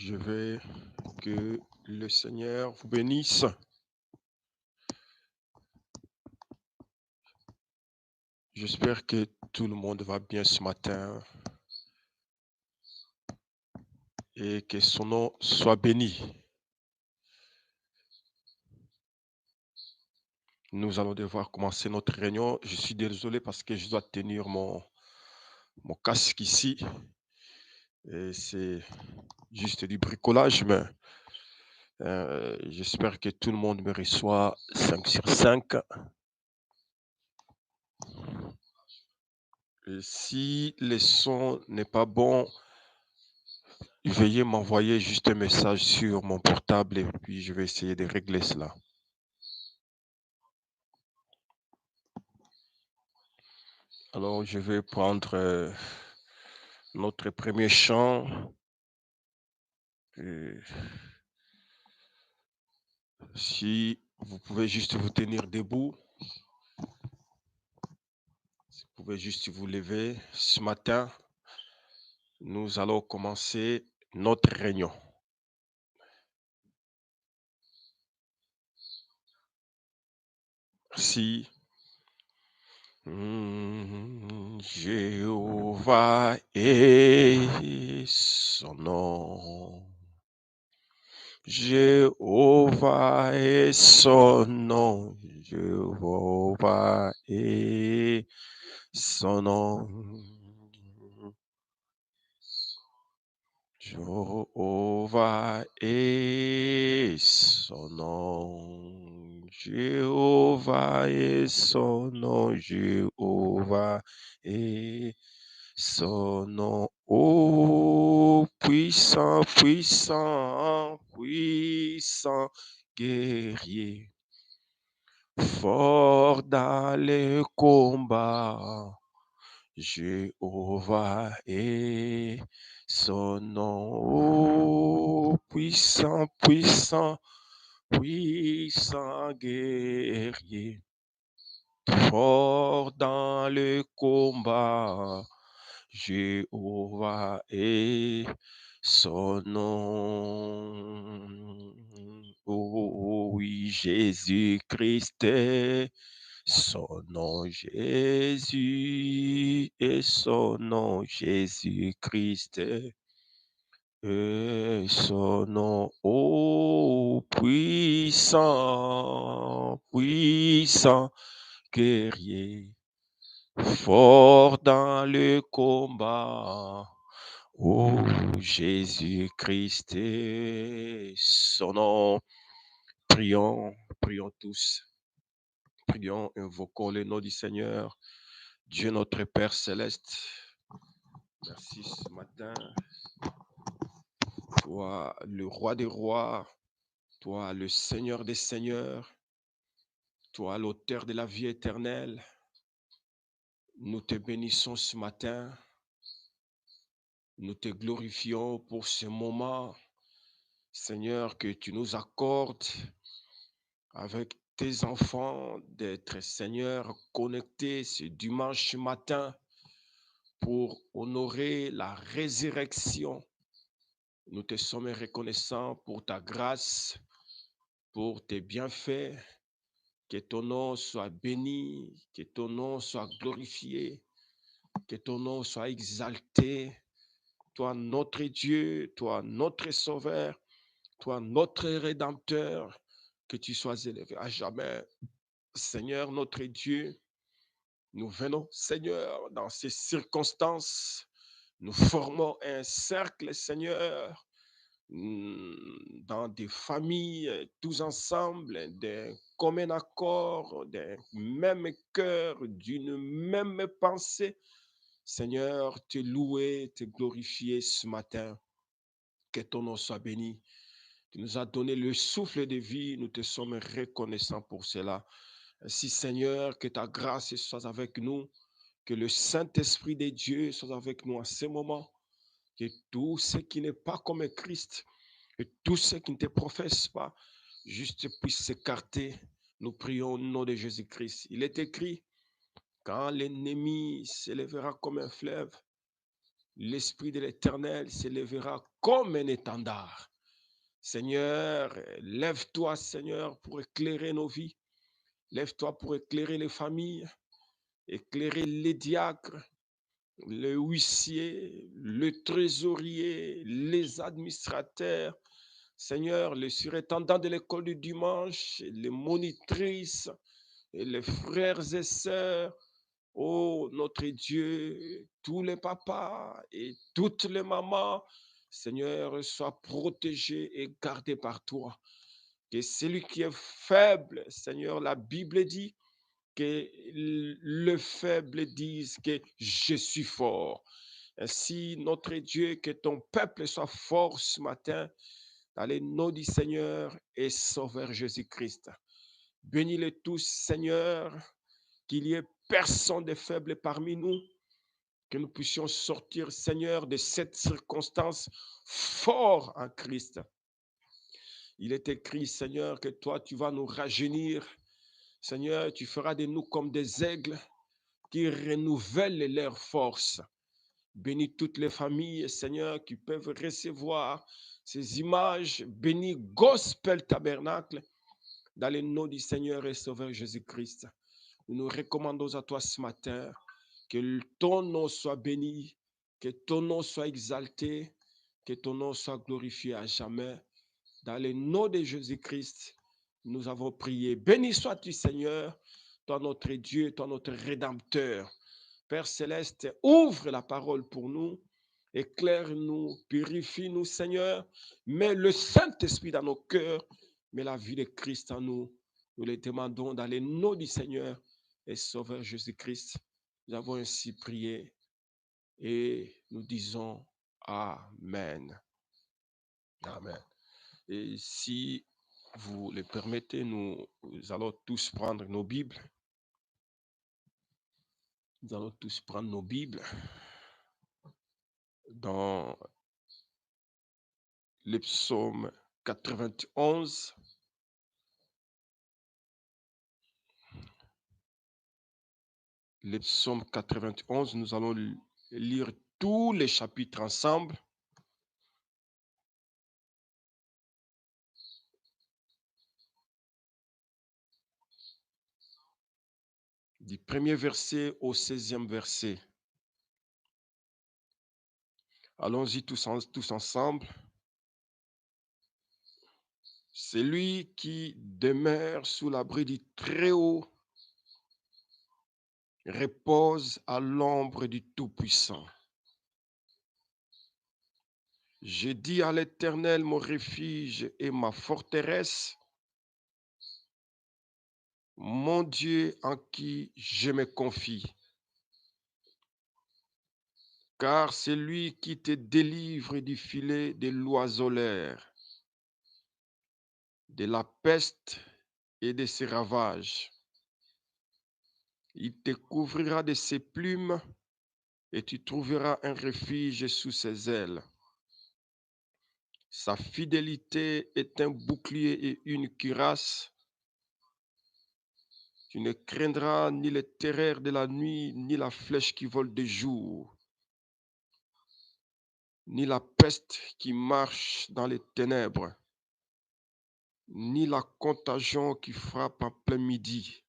Je vais que le Seigneur vous bénisse. J'espère que tout le monde va bien ce matin et que son nom soit béni. Nous allons devoir commencer notre réunion. Je suis désolé parce que je dois tenir mon casque ici et c'est juste du bricolage, mais j'espère que tout le monde me reçoit 5 sur 5. Et si le son n'est pas bon, veuillez m'envoyer juste un message sur mon portable et puis je vais essayer de régler cela. Alors, je vais prendre notre premier chant. Et si vous pouvez juste vous tenir debout, si vous pouvez juste vous lever ce matin, nous allons commencer notre réunion. Si Jéhovah est son nom. Jéhovah est son nom. Jéhovah est son nom. Jéhovah est son nom. Jéhovah est son nom. Jéhovah est son nom. Oh, puissant, puissant, puissant guerrier, fort dans le combat. Jéhovah est son nom. Oh, puissant, puissant, puissant guerrier, fort dans le combat. Jéhovah est son nom. Oh oui, Jésus-Christ est son nom, Jésus est son nom, Jésus-Christ est son nom. Oh, puissant, puissant guerrier, fort dans le combat. Oh, Jésus-Christ est son nom. Prions, prions tous. Prions, invoquons le nom du Seigneur. Dieu notre Père céleste, merci ce matin. Toi, le roi des rois, toi, le Seigneur des seigneurs, toi, l'auteur de la vie éternelle, nous te bénissons ce matin. Nous te glorifions pour ce moment, Seigneur, que tu nous accordes avec tes enfants d'être, Seigneur, connectés ce dimanche matin pour honorer la résurrection. Nous te sommes reconnaissants pour ta grâce, pour tes bienfaits. Que ton nom soit béni, que ton nom soit glorifié, que ton nom soit exalté. Toi, notre Dieu, toi, notre Sauveur, toi, notre Rédempteur, que tu sois élevé à jamais. Seigneur, notre Dieu, nous venons, Seigneur, dans ces circonstances. Nous formons un cercle, Seigneur, dans des familles, tous ensemble, d'un commun accord, d'un même cœur, d'une même pensée. Seigneur, te louer, te glorifier ce matin. Que ton nom soit béni. Tu nous as donné le souffle de vie. Nous te sommes reconnaissants pour cela. Ainsi, Seigneur, que ta grâce soit avec nous. Que le Saint-Esprit de Dieu soit avec nous en ce moment. Que tout ce qui n'est pas comme Christ, que tout ce qui ne te professe pas, juste puisse s'écarter. Nous prions au nom de Jésus-Christ. Il est écrit, quand l'ennemi s'élèvera comme un fleuve, l'Esprit de l'Éternel s'élèvera comme un étendard. Seigneur, lève-toi, Seigneur, pour éclairer nos vies. Lève-toi pour éclairer les familles, éclairer les diacres, le huissier, le trésorier, les administrateurs. Seigneur, le surintendant de l'école du dimanche, les monitrices, et les frères et sœurs. Oh, notre Dieu, tous les papas et toutes les mamans, Seigneur, soient protégés et gardés par toi. Que celui qui est faible, Seigneur, la Bible dit que le faible dise que je suis fort. Ainsi, notre Dieu, que ton peuple soit fort ce matin dans les noms du Seigneur et Sauveur Jésus-Christ. Bénis-les tous, Seigneur, qu'il y ait personne de faible parmi nous, que nous puissions sortir, Seigneur, de cette circonstance fort en Christ. Il est écrit, Seigneur, que toi, tu vas nous rajeunir. Seigneur, tu feras de nous comme des aigles qui renouvellent leur force. Bénis toutes les familles, Seigneur, qui peuvent recevoir ces images. Bénis Gospel Tabernacle dans le nom du Seigneur et Sauveur Jésus-Christ. Nous nous recommandons à toi ce matin. Que ton nom soit béni, que ton nom soit exalté, que ton nom soit glorifié à jamais. Dans le nom de Jésus-Christ, nous avons prié. Béni sois-tu, Seigneur, toi notre Dieu, toi notre Rédempteur. Père céleste, ouvre la parole pour nous, éclaire-nous, purifie-nous, Seigneur. Mets le Saint-Esprit dans nos cœurs, mets la vie de Christ en nous. Nous les demandons dans le nom du Seigneur et Sauveur Jésus-Christ. Nous avons ainsi prié et nous disons Amen. Amen. Et si vous le permettez, nous allons tous prendre nos Bibles. Nous allons tous prendre nos Bibles dans le psaume 91. Le psaume 91, nous allons lire tous les chapitres ensemble. Du premier verset au 16e verset. Allons-y tous ensemble. Celui qui demeure sous l'abri du Très-Haut repose à l'ombre du Tout-Puissant. J'ai dit à l'Éternel, mon refuge et ma forteresse, mon Dieu en qui je me confie. Car c'est lui qui te délivre du filet de l'oiseleur, de la peste et de ses ravages. Il te couvrira de ses plumes et tu trouveras un refuge sous ses ailes. Sa fidélité est un bouclier et une cuirasse. Tu ne craindras ni les terreurs de la nuit, ni la flèche qui vole de jour, ni la peste qui marche dans les ténèbres, ni la contagion qui frappe en plein midi.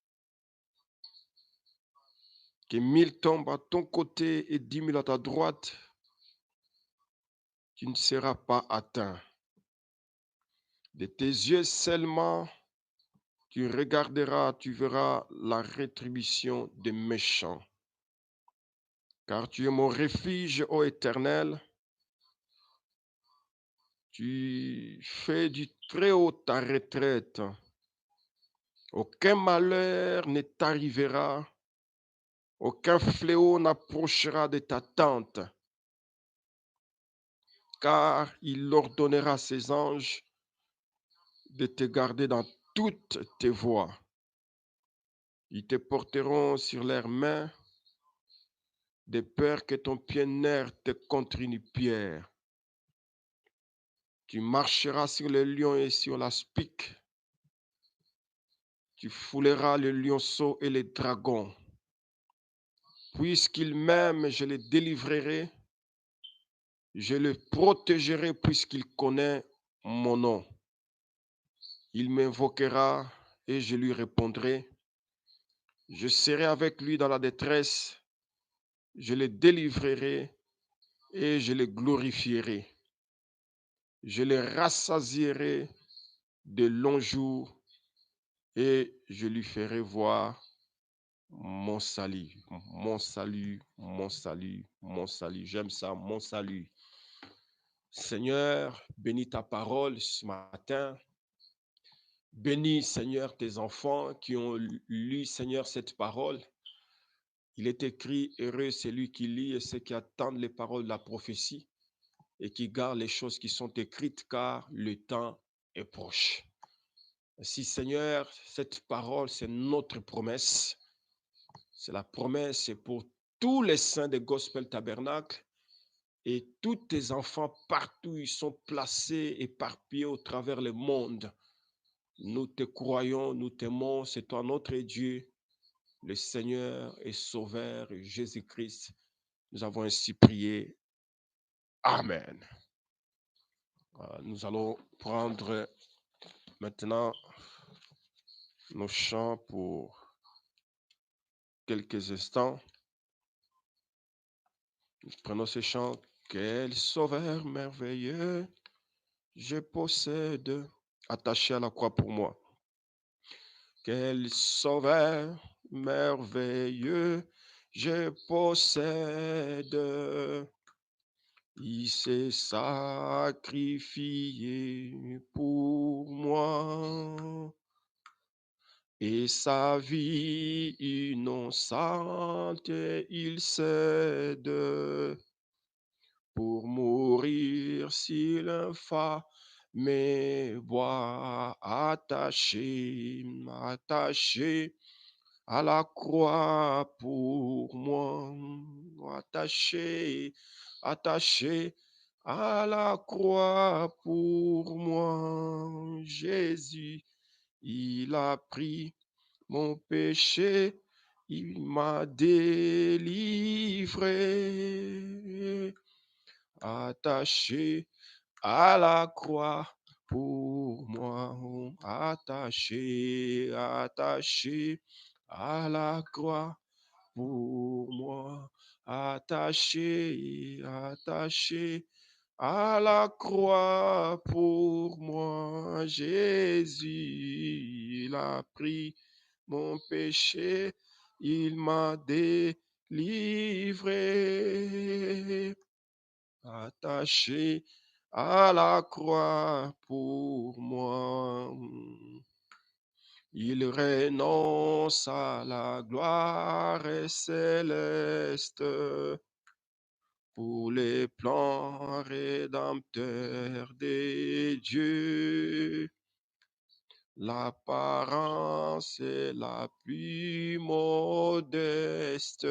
Que 1000 tombent à ton côté et 10 000 à ta droite, tu ne seras pas atteint. De tes yeux seulement, tu regarderas, tu verras la rétribution des méchants. Car tu es mon refuge, ô Éternel. Tu fais du Très-Haut ta retraite. Aucun malheur ne t'arrivera, aucun fléau n'approchera de ta tente, car il ordonnera à ses anges de te garder dans toutes tes voies. Ils te porteront sur leurs mains, de peur que ton pied n'heurte contre une pierre. Tu marcheras sur le lion et sur l'aspic. Tu fouleras le lionceau et les dragons. Puisqu'ils m'aiment, je les délivrerai. Je le protégerai puisqu'il connaît mon nom. Il m'invoquera et je lui répondrai. Je serai avec lui dans la détresse. Je le délivrerai et je le glorifierai. Je le rassasierai de longs jours et je lui ferai voir mon salut, mon salut, mon salut, mon salut. J'aime ça, mon salut. Seigneur, bénis ta parole ce matin. Bénis, Seigneur, tes enfants qui ont lu, Seigneur, cette parole. Il est écrit, heureux celui qui lit et ceux qui attendent les paroles de la prophétie et qui gardent les choses qui sont écrites, car le temps est proche. Ainsi, Seigneur, cette parole, c'est notre promesse. C'est la promesse pour tous les saints des Gospel Tabernacle et tous tes enfants partout où ils sont placés, éparpillés au travers le monde. Nous te croyons, nous t'aimons, c'est toi notre Dieu, le Seigneur et Sauveur Jésus-Christ. Nous avons ainsi prié. Amen. Nous allons prendre maintenant nos chants pour quelques instants. Nous prenons ces chants. Quel sauveur merveilleux je possède, attaché à la croix pour moi. Quel sauveur merveilleux je possède. Il s'est sacrifié pour moi. Et sa vie innocente, il cède pour mourir s'il l'infâme bois attaché, attaché à la croix pour moi, attaché, attaché à la croix pour moi. Jésus, il a pris mon péché, il m'a délivré, attaché à la croix pour moi, attaché, attaché à la croix pour moi, attaché, attaché à la croix pour moi. Jésus, il a pris mon péché, il m'a délivré, attaché à la croix pour moi. Il renonce à la gloire céleste pour les plans rédempteurs des dieux. L'apparence est la plus modeste,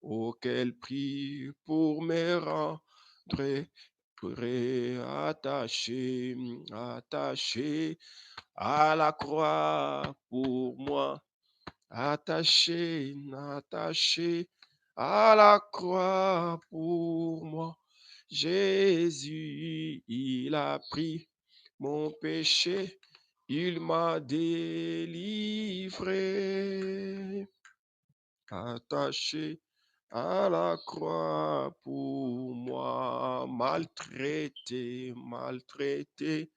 auquel prix pour me rendre attaché, attaché à la croix pour moi, attaché, attaché à la croix pour moi. Jésus, il a pris mon péché, il m'a délivré, attaché à la croix pour moi, maltraité, maltraité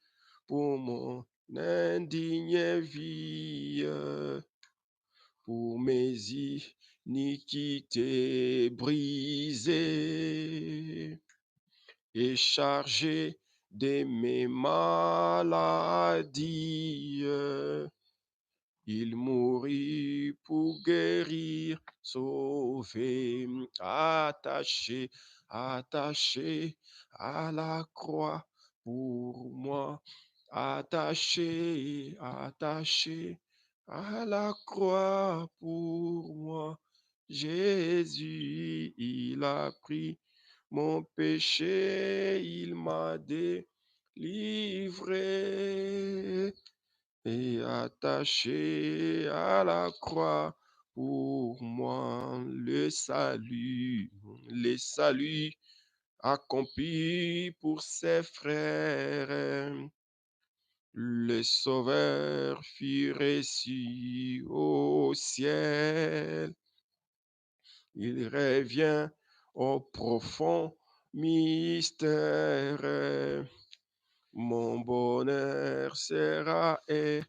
pour mon indigne vie, pour mes iniquités brisées et chargé de mes maladies. Il mourut pour guérir, sauver, attaché, attaché à la croix pour moi, attaché, attaché à la croix pour moi. Jésus, il a pris mon péché, il m'a délivré et attaché à la croix pour moi le salut, accompli pour ses frères. Le Sauveur fut reçu au ciel. Il revient au profond mystère. Mon bonheur sera éternel,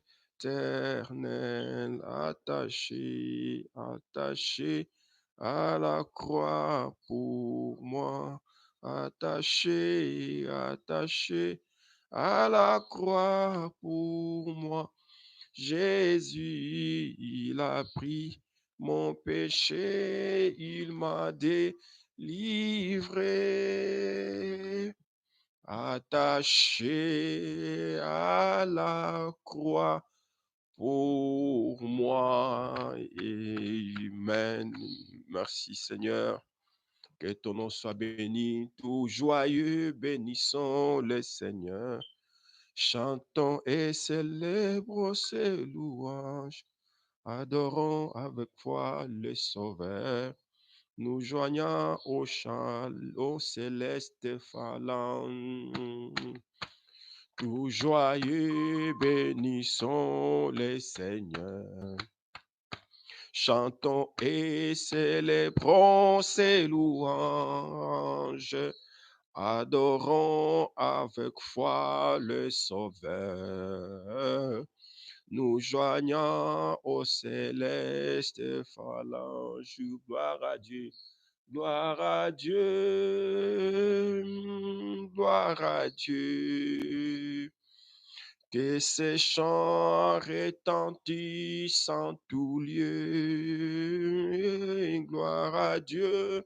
attaché, attaché à la croix pour moi, attaché, attaché à la croix pour moi. Jésus, il a pris mon péché, il m'a délivré. Attaché à la croix pour moi. Amen. Merci Seigneur. Que ton nom soit béni, tout joyeux, bénissons le Seigneur. Chantons et célébrons ses louanges. Adorons avec foi le Sauveur. Nous joignons au chant, au céleste phalange. Tout joyeux, bénissons le Seigneur. Chantons et célébrons ses louanges. Adorons avec foi le Sauveur. Nous joignons au céleste phalange. Gloire à Dieu. Gloire à Dieu, gloire à Dieu, que ces chants retentissent en tout lieu. Gloire à Dieu,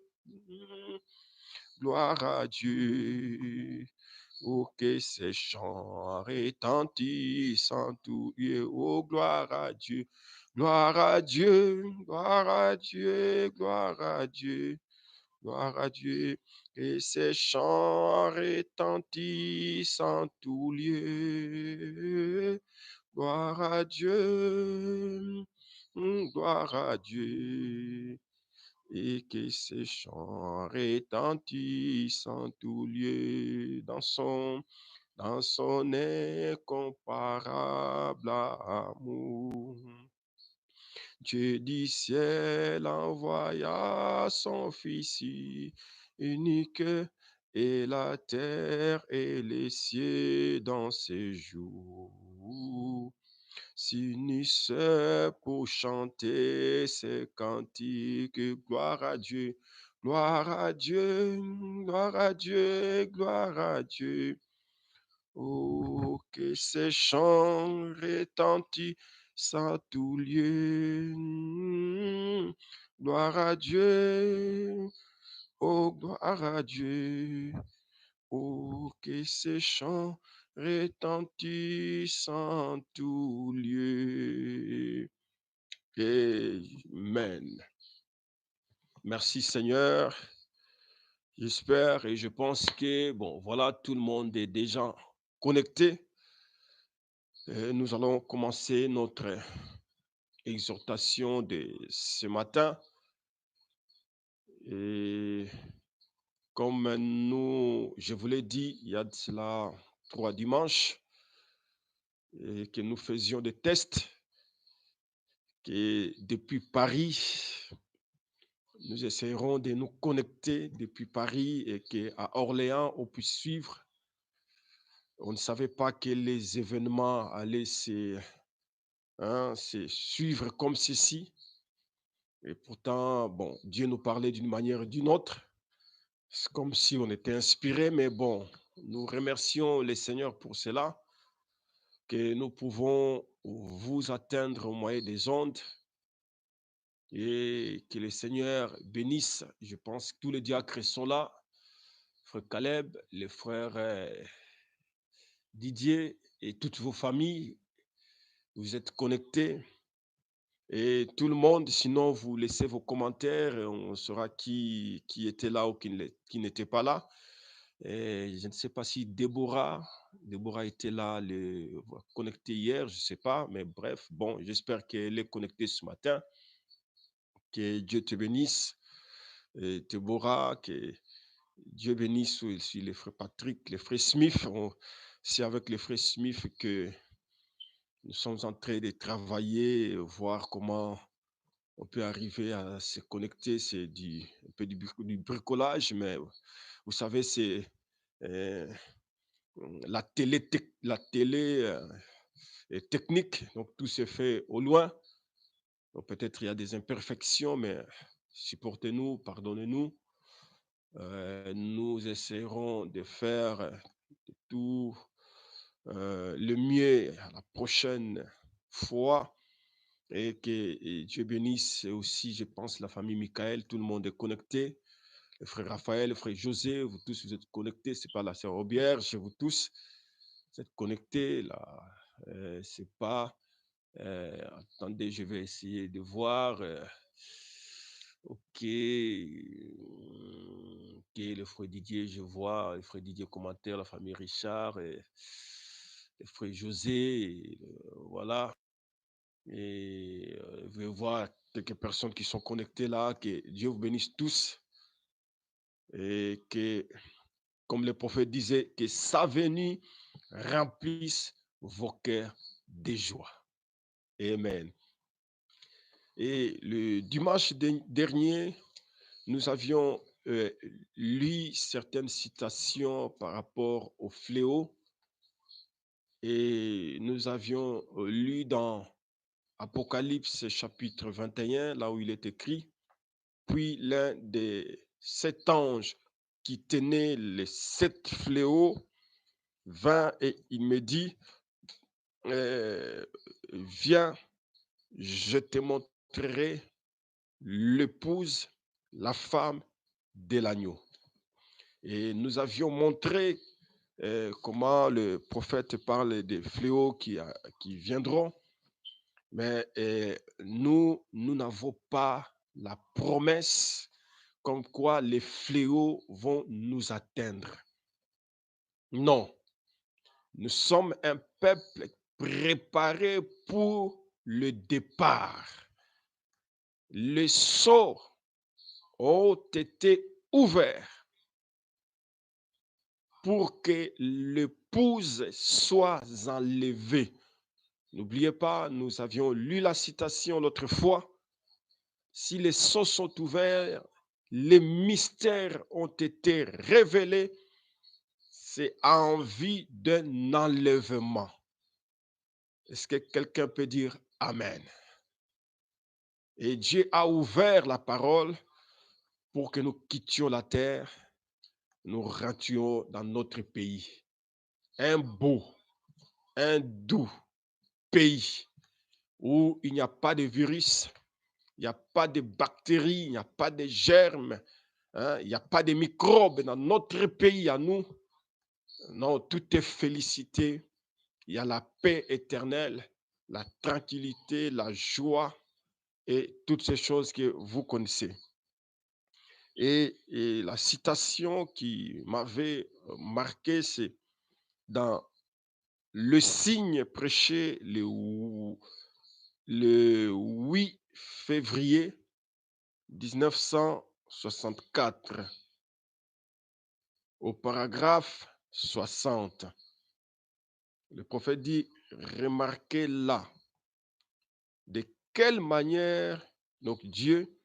gloire à Dieu. Oh, que ces chants retentissent en tout lieu. Oh, gloire à Dieu, gloire à Dieu, gloire à Dieu, gloire à Dieu. Gloire à Dieu, et ses chants retentissent en tout lieu. Gloire à Dieu, gloire à Dieu, et que ses chants retentissent en tout lieu dans son incomparable amour. Dieu du ciel envoya son Fils unique, et la terre et les cieux dans ces jours s'unissent pour chanter ces cantiques. Gloire à Dieu, gloire à Dieu, gloire à Dieu, gloire à Dieu. Oh, que ces chants retentissent à tout lieu. Gloire à Dieu, oh, gloire à Dieu. Oh, que ces chants retentissent en tout lieu. Amen. Merci Seigneur. J'espère et je pense que, bon, voilà, tout le monde est déjà connecté. Et nous allons commencer notre exhortation de ce matin. Et comme je vous l'ai dit, il y a de cela 3 dimanches, et que nous faisions des tests, que depuis Paris, nous essayerons de nous connecter depuis Paris et qu'à Orléans, on puisse suivre. On ne savait pas que les événements allaient se suivre comme ceci. Et pourtant, bon, Dieu nous parlait d'une manière ou d'une autre. C'est comme si on était inspiré, mais bon, nous remercions le Seigneur pour cela, que nous pouvons vous atteindre au moyen des ondes et que le Seigneur bénisse. Je pense que tous les diacres sont là. Frère Caleb, les frères Didier et toutes vos familles, vous êtes connectés. Et tout le monde, sinon vous laissez vos commentaires et on saura qui était là ou qui n'était pas là. Et je ne sais pas si Déborah était là, connectée hier, je ne sais pas, mais bref, bon, j'espère qu'elle est connectée ce matin. Que Dieu te bénisse. Et Déborah, Dieu bénisse aussi les frères Patrick, les frères Smith. C'est avec les frères Smith que nous sommes en train de travailler, voir comment on peut arriver à se connecter. C'est un peu du bricolage, mais vous savez, c'est euh, la télé est technique, donc tout se fait au loin. Donc peut-être il y a des imperfections, mais supportez-nous, pardonnez-nous. Nous essaierons de faire tout le mieux à la prochaine fois et que Dieu bénisse aussi, je pense, la famille Michael, tout le monde est connecté. Le frère Raphaël, le frère José, vous tous, vous êtes connectés. C'est pas la sœur Aubière, chez vous tous, vous êtes connectés. Là, c'est pas. Attendez, je vais essayer de voir. Ok. Ok, le frère Didier, je vois. Le frère Didier commentaire, la famille Richard, et le frère José. Voilà. Et je vais voir quelques personnes qui sont connectées là. Que Dieu vous bénisse tous. Et que, comme le prophète disait, que sa venue remplisse vos cœurs de joie. Amen. Et le dimanche dernier, nous avions lu certaines citations par rapport au fléau et nous avions lu dans Apocalypse chapitre 21, là où il est écrit, puis l'un des 7 anges qui tenait les 7 fléaux vint et il me dit, viens, je te montrerai l'épouse, la femme de l'agneau. Et nous avions montré comment le prophète parle des fléaux qui viendront, mais nous n'avons pas la promesse comme quoi les fléaux vont nous atteindre. Non, nous sommes un peuple préparé pour le départ. Les sceaux ont été ouverts pour que l'épouse soit enlevée. N'oubliez pas, nous avions lu la citation l'autre fois. Si les sceaux sont ouverts, les mystères ont été révélés, c'est en vue d'un enlèvement. Est-ce que quelqu'un peut dire Amen? Et Dieu a ouvert la parole pour que nous quittions la terre, nous rentrions dans notre pays. Un beau, un doux pays où il n'y a pas de virus, il n'y a pas de bactéries, il n'y a pas de germes, hein, il n'y a pas de microbes dans notre pays à nous. Non, tout est félicité. Il y a la paix éternelle, la tranquillité, la joie et toutes ces choses que vous connaissez. Et la citation qui m'avait marqué, c'est dans le signe prêché le 8 février 1964, au paragraphe 60. Le prophète dit, remarquez là, de quelle manière donc Dieu,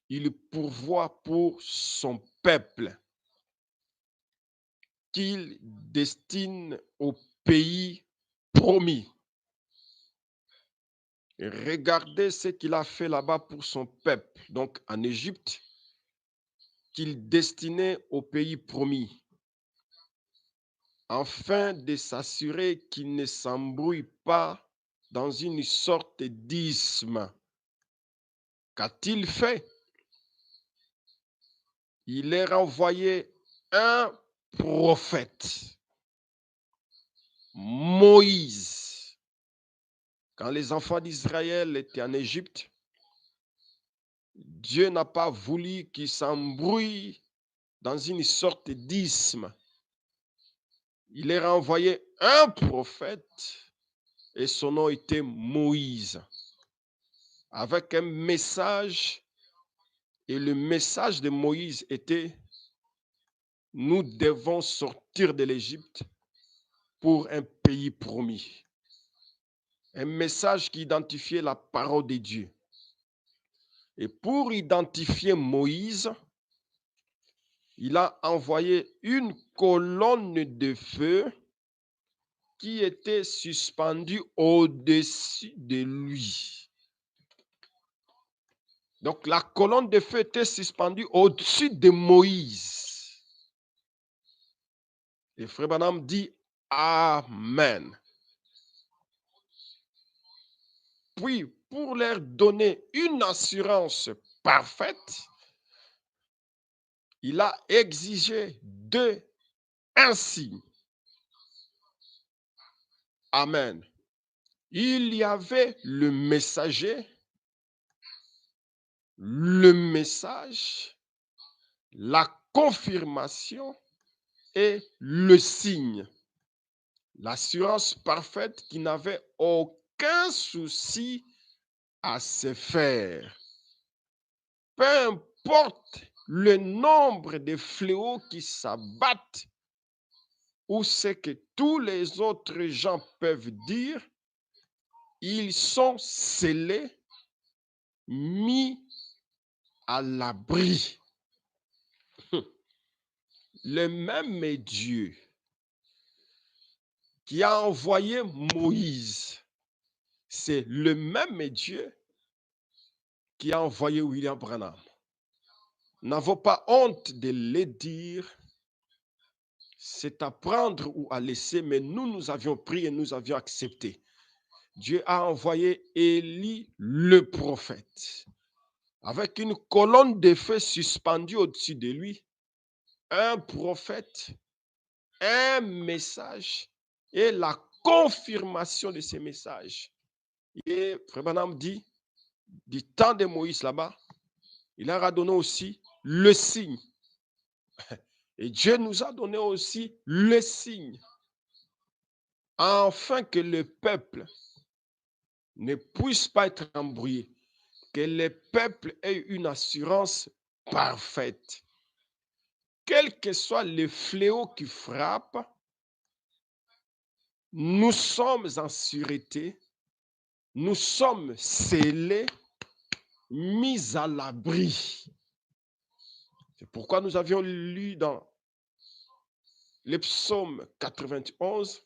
il pourvoit pour son peuple qu'il destine au pays promis. Et regardez ce qu'il a fait là-bas pour son peuple, donc en Égypte, qu'il destinait au pays promis, afin de s'assurer qu'il ne s'embrouille pas dans une sorte d'isthme. Qu'a-t-il fait? Il leur a envoyé un prophète, Moïse. Quand les enfants d'Israël étaient en Égypte, Dieu n'a pas voulu qu'ils s'embrouillent dans une sorte d'isthme. Il leur a envoyé un prophète et son nom était Moïse, avec un message. Et le message de Moïse était nous devons sortir de l'Égypte pour un pays promis. Un message qui identifiait la parole de Dieu. Et pour identifier Moïse, il a envoyé une colonne de feu qui était suspendue au-dessus de lui. Donc la colonne de feu était suspendue au-dessus de Moïse. Et Frère Branham dit Amen. Puis, pour leur donner une assurance parfaite, il a exigé un signe. Amen. Il y avait le messager, le message, la confirmation et le signe. L'assurance parfaite qui n'avait aucun souci à se faire. Peu importe le nombre de fléaux qui s'abattent ou ce que tous les autres gens peuvent dire, ils sont scellés, mis à l'abri. Le même Dieu qui a envoyé Moïse, c'est le même Dieu qui a envoyé William Branham. N'avons pas honte de le dire, c'est à prendre ou à laisser, mais nous avions pris et nous avions accepté. Dieu a envoyé Élie le prophète, avec une colonne de feu suspendue au-dessus de lui, un prophète, un message et la confirmation de ces messages. Et Frère Branham dit, du temps de Moïse là-bas, il leur a donné aussi le signe. Et Dieu nous a donné aussi le signe, afin que le peuple ne puisse pas être embrouillé, que le peuple ait une assurance parfaite. Quel que soit le fléau qui frappe, nous sommes en sûreté, nous sommes scellés, mis à l'abri. C'est pourquoi nous avions lu dans le psaume 91,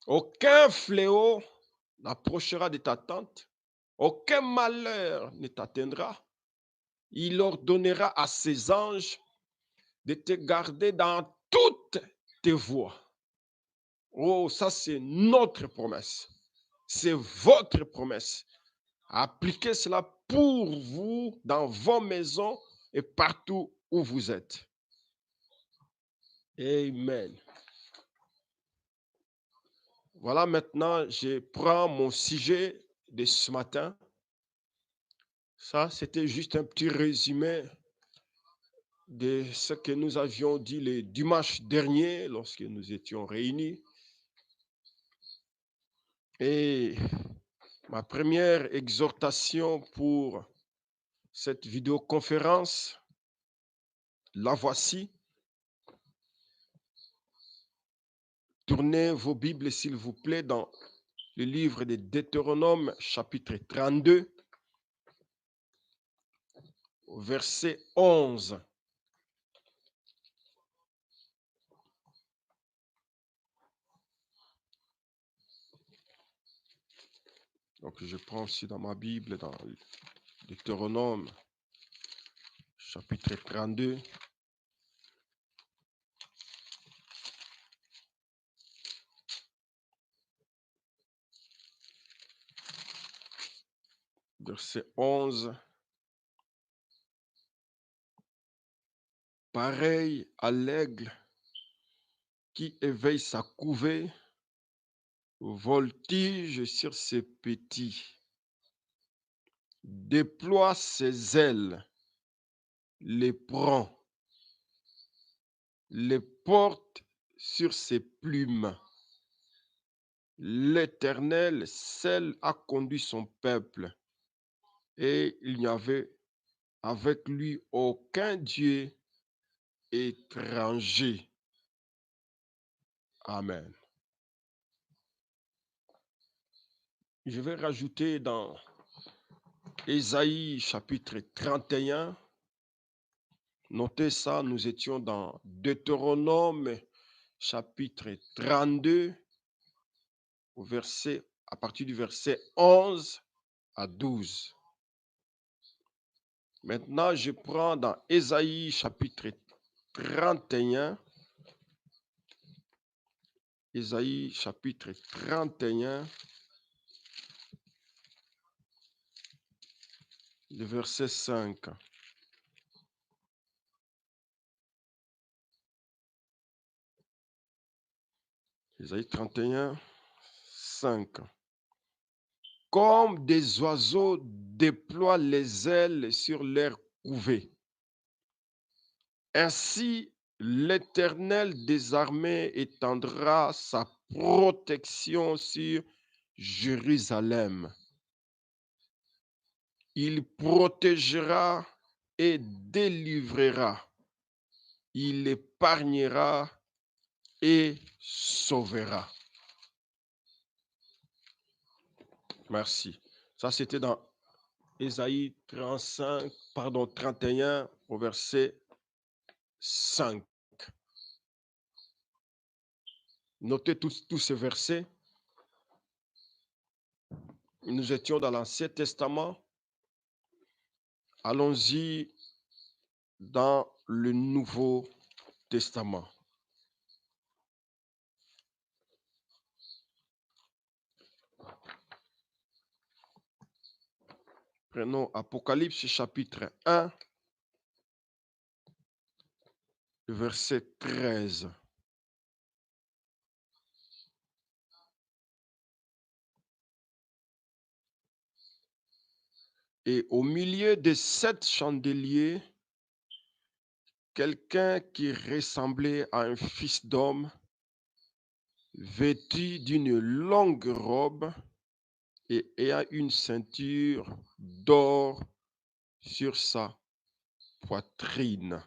aucun fléau n'approchera de ta tente, aucun malheur ne t'atteindra. Il ordonnera à ses anges de te garder dans toutes tes voies. Oh, ça c'est notre promesse. C'est votre promesse. Appliquez cela pour vous dans vos maisons et partout où vous êtes. Amen. Voilà, maintenant, je prends mon sujet de ce matin. Ça, c'était juste un petit résumé de ce que nous avions dit le dimanche dernier lorsque nous étions réunis. Et ma première exhortation pour cette vidéoconférence, la voici. Tournez vos Bibles, s'il vous plaît, dans le livre de Deutéronome, chapitre 32, verset 11. Donc, je prends aussi dans ma Bible, dans Deutéronome, chapitre 32. Verset 11. Pareil à l'aigle qui éveille sa couvée, voltige sur ses petits, déploie ses ailes, les prend, les porte sur ses plumes. L'Éternel seul a conduit son peuple, et il n'y avait avec lui aucun Dieu étrangers. Amen. Je vais rajouter dans Ésaïe chapitre 31. Notez ça, nous étions dans Deutéronome chapitre 32, à partir du verset 11 à 12. Maintenant, je prends dans Ésaïe chapitre 31. Ésaïe chapitre 31, le verset 5. Ésaïe 31, 5. Comme des oiseaux déploient les ailes sur leur couvée, ainsi l'Éternel des armées étendra sa protection sur Jérusalem. Il protégera et délivrera. Il épargnera et sauvera. Merci. Ça, c'était dans Ésaïe 31 au verset 5. Notez tous ces versets. Nous étions dans l'Ancien Testament. Allons-y dans le Nouveau Testament. Prenons Apocalypse chapitre 1, verset 13. Et au milieu des 7 chandeliers, quelqu'un qui ressemblait à un fils d'homme, vêtu d'une longue robe et ayant une ceinture d'or sur sa poitrine.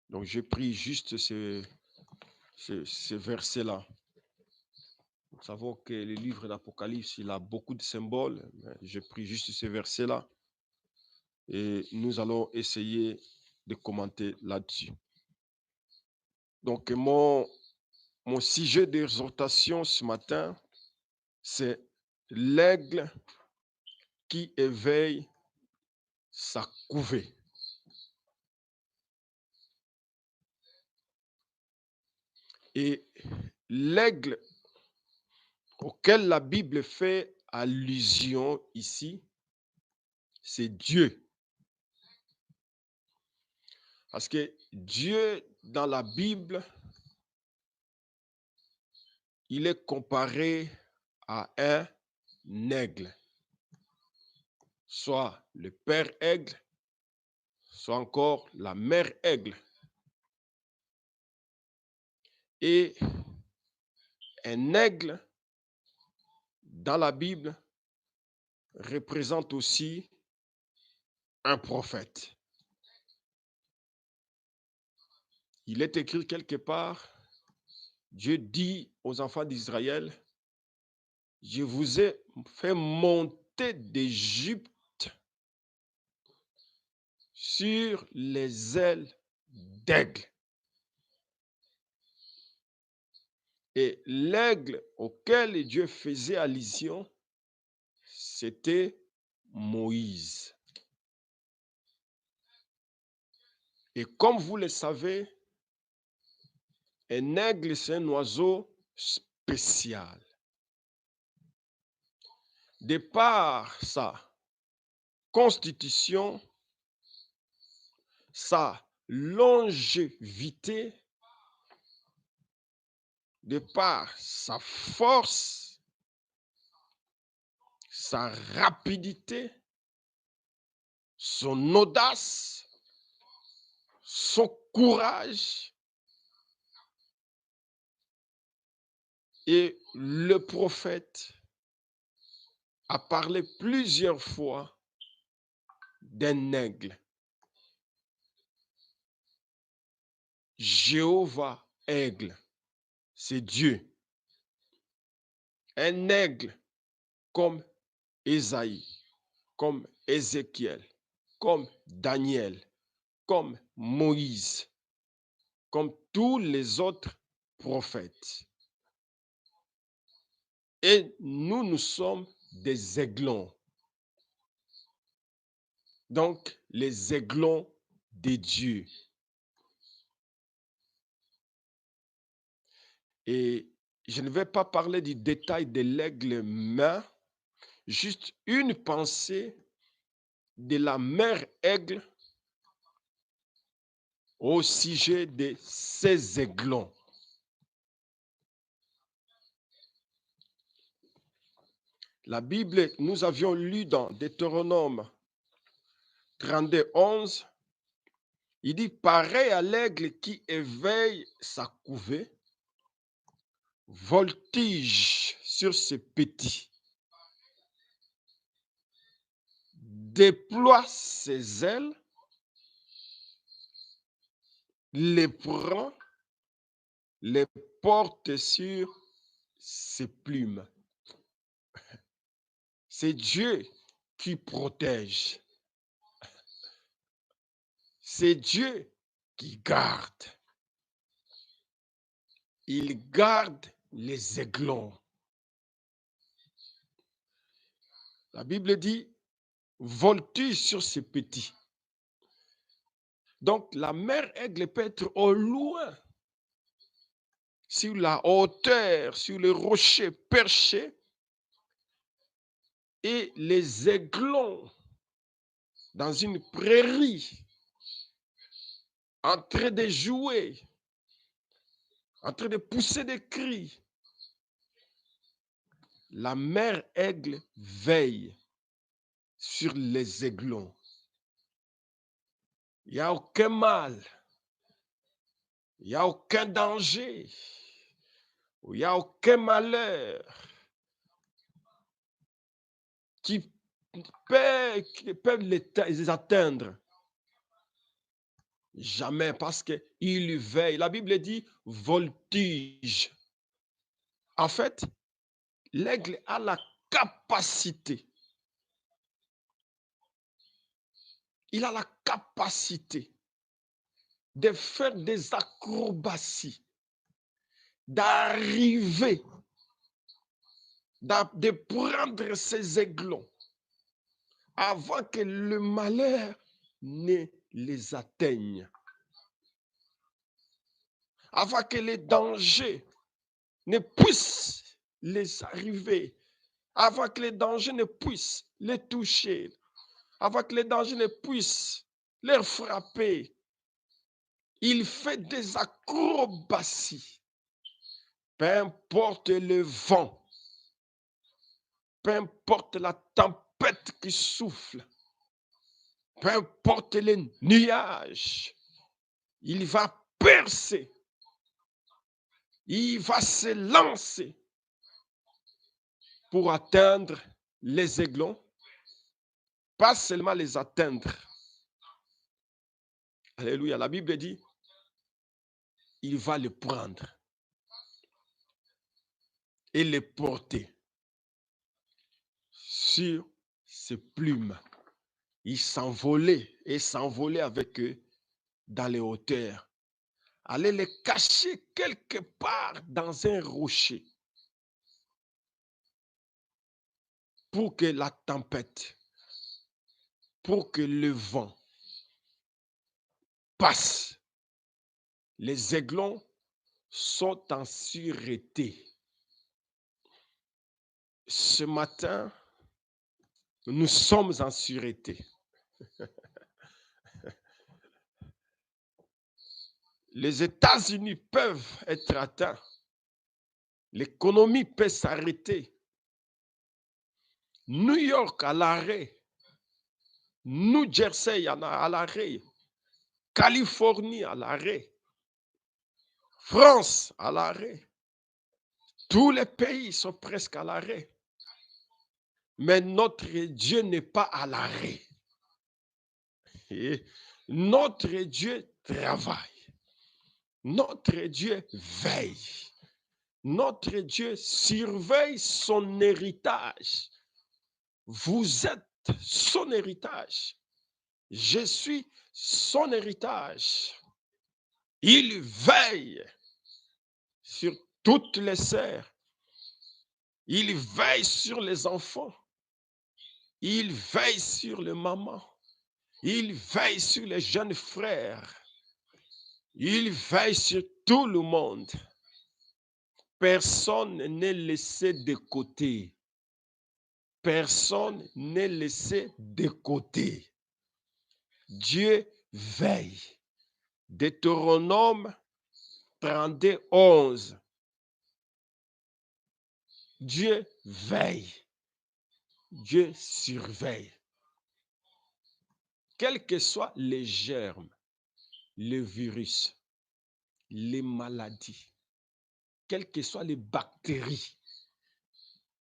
Donc, je prie juste ce verset-là. Nous savons que le livre d'Apocalypse, il a beaucoup de symboles. Mais je prie juste ce verset-là. Et nous allons essayer de commenter là-dessus. Donc, mon sujet d'exhortation ce matin, c'est l'aigle qui éveille sa couvée. Et l'aigle auquel la Bible fait allusion ici, c'est Dieu. Parce que Dieu, dans la Bible, il est comparé à un aigle, soit le père aigle, soit encore la mère aigle. Et un aigle, dans la Bible, représente aussi un prophète. Il est écrit quelque part, Dieu dit aux enfants d'Israël, je vous ai fait monter d'Égypte sur les ailes d'aigle. Et l'aigle auquel Dieu faisait allusion, c'était Moïse. Et comme vous le savez, un aigle, c'est un oiseau spécial. De par sa constitution, sa longévité, de par sa force, sa rapidité, son audace, son courage, et le prophète a parlé plusieurs fois d'un aigle. Jéhovah aigle, c'est Dieu. Un aigle comme Ésaïe, comme Ézéchiel, comme Daniel, comme Moïse, comme tous les autres prophètes. Et nous sommes des aiglons. Donc, les aiglons de Dieu. Et je ne vais pas parler du détail de l'aigle, mais juste une pensée de la mère aigle au sujet de ces aiglons. La Bible, nous avions lu dans Deutéronome 32, 11, il dit, pareil à l'aigle qui éveille sa couvée, voltige sur ses petits, déploie ses ailes, les prend, les porte sur ses plumes. C'est Dieu qui protège. C'est Dieu qui garde. Il garde les aiglons. La Bible dit, voltige sur ses petits. Donc, la mère aigle peut être au loin, sur la hauteur, sur le rocher perché, et les aiglons dans une prairie, en train de jouer, en train de pousser des cris. La mère aigle veille sur les aiglons. Il n'y a aucun mal, il n'y a aucun danger, il n'y a aucun malheur qui peut les atteindre. Jamais, parce qu'il veille. La Bible dit voltige. En fait, l'aigle a la capacité. Il a la capacité de faire des acrobaties, d'arriver, de prendre ses aiglons avant que le malheur ne les atteigne, avant que les dangers ne puissent les arriver, avant que les dangers ne puissent les toucher, avant que les dangers ne puissent les frapper. Il fait des acrobaties. Peu importe le vent, peu importe la tempête qui souffle, peu importe les nuages, il va percer, il va se lancer pour atteindre les aiglons, pas seulement les atteindre. Alléluia, la Bible dit, il va les prendre et les porter sur ses plumes. Il s'envolait et s'envolait avec eux dans les hauteurs. Aller les cacher quelque part dans un rocher pour que la tempête, pour que le vent passe. Les aiglons sont en sûreté. Ce matin, nous sommes en sûreté. Les États-Unis peuvent être atteints. L'économie peut s'arrêter. New York à l'arrêt. New Jersey à l'arrêt. Californie à l'arrêt. France à l'arrêt. Tous les pays sont presque à l'arrêt. Mais notre Dieu n'est pas à l'arrêt. Et notre Dieu travaille. Notre Dieu veille. Notre Dieu surveille son héritage. Vous êtes son héritage. Je suis son héritage. Il veille sur toutes les sœurs. Il veille sur les enfants. Il veille sur les mamans. Il veille sur les jeunes frères. Il veille sur tout le monde. Personne n'est laissé de côté. Personne n'est laissé de côté. Dieu veille. Deutéronome 32, 11. Dieu veille. Dieu surveille. Quels que soient les germes, les virus, les maladies, quelles que soient les bactéries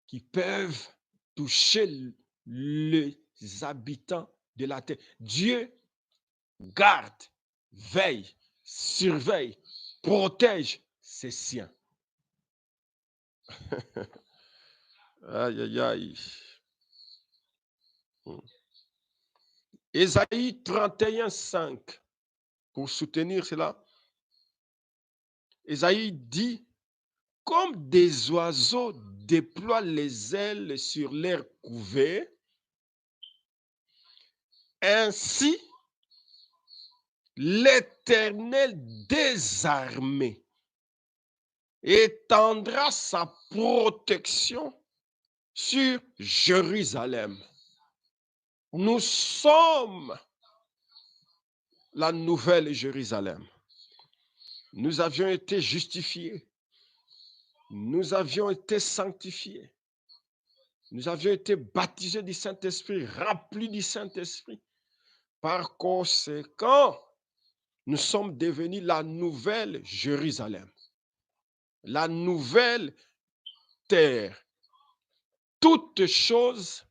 qui peuvent toucher les habitants de la terre, Dieu garde, veille, surveille, protège ses siens. Aïe, aïe, aïe. Ésaïe 31, 5. Pour soutenir cela, Ésaïe dit, comme des oiseaux déploient les ailes sur l'air couvert, ainsi l'Éternel des armées étendra sa protection sur Jérusalem. Nous sommes la nouvelle Jérusalem. Nous avions été justifiés. Nous avions été sanctifiés. Nous avions été baptisés du Saint-Esprit, remplis du Saint-Esprit. Par conséquent, nous sommes devenus la nouvelle Jérusalem, la nouvelle terre. Toutes choses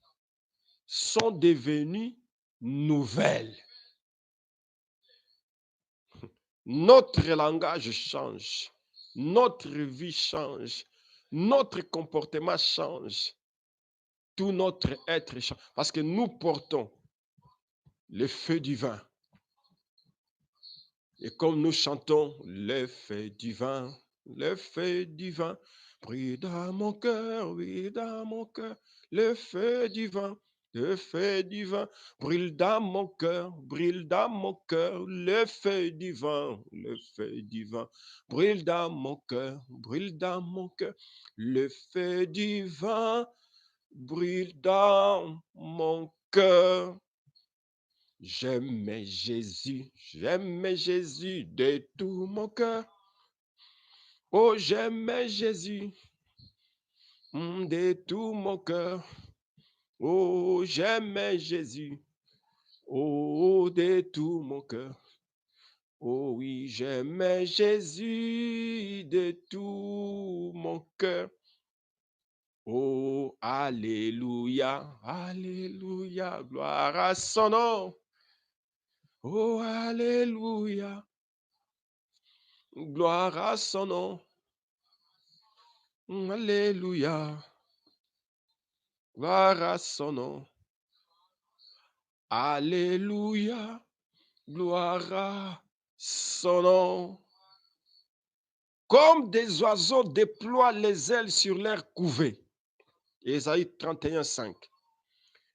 sont devenues nouvelles. Notre langage change, notre vie change, notre comportement change, tout notre être change, parce que nous portons le feu divin. Et comme nous chantons le feu divin, brille dans mon cœur, oui, dans mon cœur, le feu divin, brille dans mon cœur, le feu divin, brille dans mon cœur, le feu divin, brille dans mon cœur. J'aime Jésus de tout mon cœur. Oh, j'aime Jésus de tout mon cœur. Oh, j'aime Jésus, oh, de tout mon cœur. Oh oui, j'aime Jésus de tout mon cœur. Oh, alléluia, alléluia, gloire à son nom. Oh, alléluia, gloire à son nom. Alléluia, gloire à son nom. Alléluia, gloire à son nom. Comme des oiseaux déploient les ailes sur l'air couvé. Ésaïe 31, 5.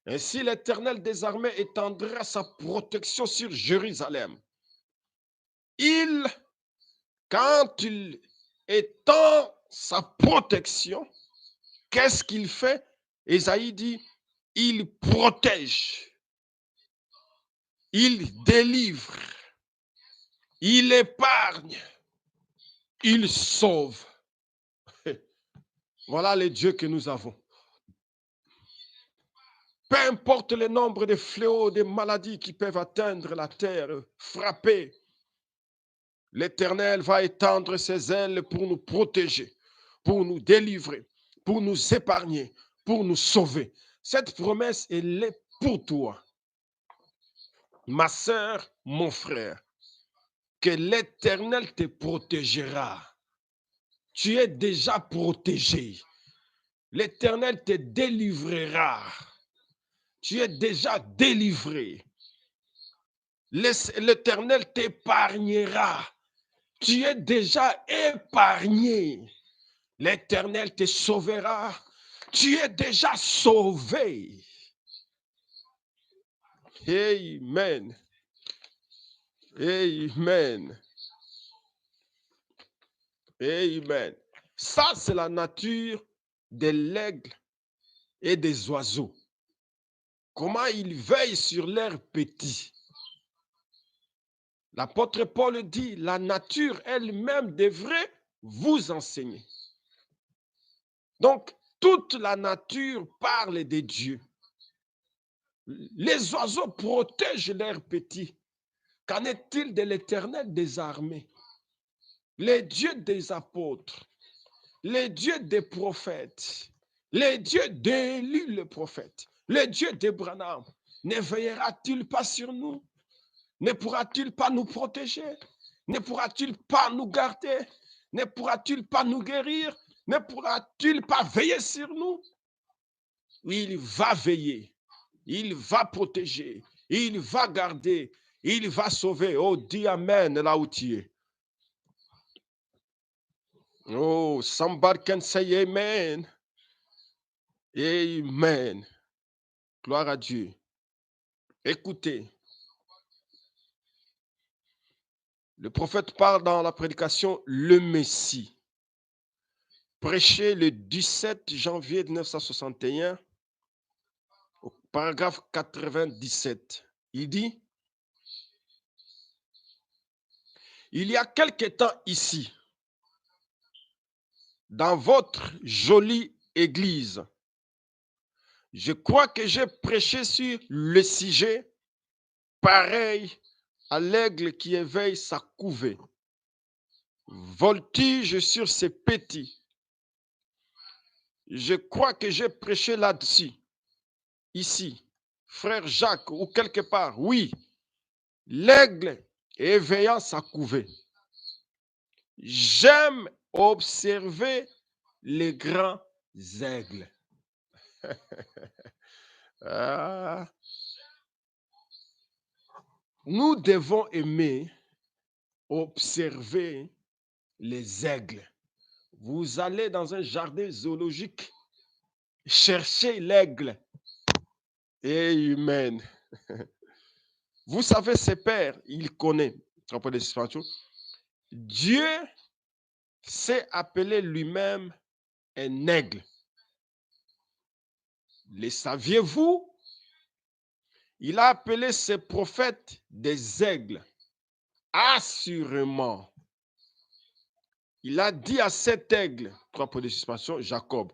Ainsi l'Éternel des armées étendra sa protection sur Jérusalem. Quand il étend sa protection, qu'est-ce qu'il fait? Ésaïe dit, il protège, il délivre, il épargne, il sauve. Voilà les dieux que nous avons. Peu importe le nombre de fléaux, de maladies qui peuvent atteindre la terre, frapper, l'Éternel va étendre ses ailes pour nous protéger, pour nous délivrer, pour nous épargner, pour nous sauver. Cette promesse, elle est pour toi. Ma sœur, mon frère, que l'Éternel te protégera. Tu es déjà protégé. L'Éternel te délivrera. Tu es déjà délivré. L'Éternel t'épargnera. Tu es déjà épargné. L'Éternel te sauvera. Tu es déjà sauvé. Amen. Amen. Amen. Ça, c'est la nature de l'aigle et des oiseaux. Comment ils veillent sur leurs petits. L'apôtre Paul dit, la nature elle-même devrait vous enseigner. Donc, toute la nature parle de Dieu. Les oiseaux protègent leurs petits. Qu'en est-il de l'Éternel des armées? Les dieux des apôtres, les dieux des prophètes, les dieux d'Élie le prophète, les dieux d'Abraham, ne veillera-t-il pas sur nous? Ne pourra-t-il pas nous protéger? Ne pourra-t-il pas nous garder? Ne pourra-t-il pas nous guérir? Ne pourra-t-il pas veiller sur nous? Il va veiller, il va protéger, il va garder, il va sauver. Oh, dis Amen là où tu es. Oh, somebody can say Amen. Amen. Gloire à Dieu. Écoutez, le prophète parle dans la prédication le Messie, prêché le 17 janvier 1961, au paragraphe 97. Il dit, il y a quelque temps ici, dans votre jolie église, je crois que j'ai prêché sur le sujet pareil à l'aigle qui éveille sa couvée. Voltige sur ses petits. Je crois que j'ai prêché là-dessus. Ici, frère Jacques, ou quelque part, oui, l'aigle éveillant sa couvée. J'aime observer les grands aigles. Ah. Nous devons aimer observer les aigles. Vous allez dans un jardin zoologique, chercher l'aigle. Amen. Vous savez, ses pères, il connaît. Dieu s'est appelé lui-même un aigle. Le saviez-vous? Il a appelé ses prophètes des aigles. Assurément. Il a dit à cet aigle, Jacob,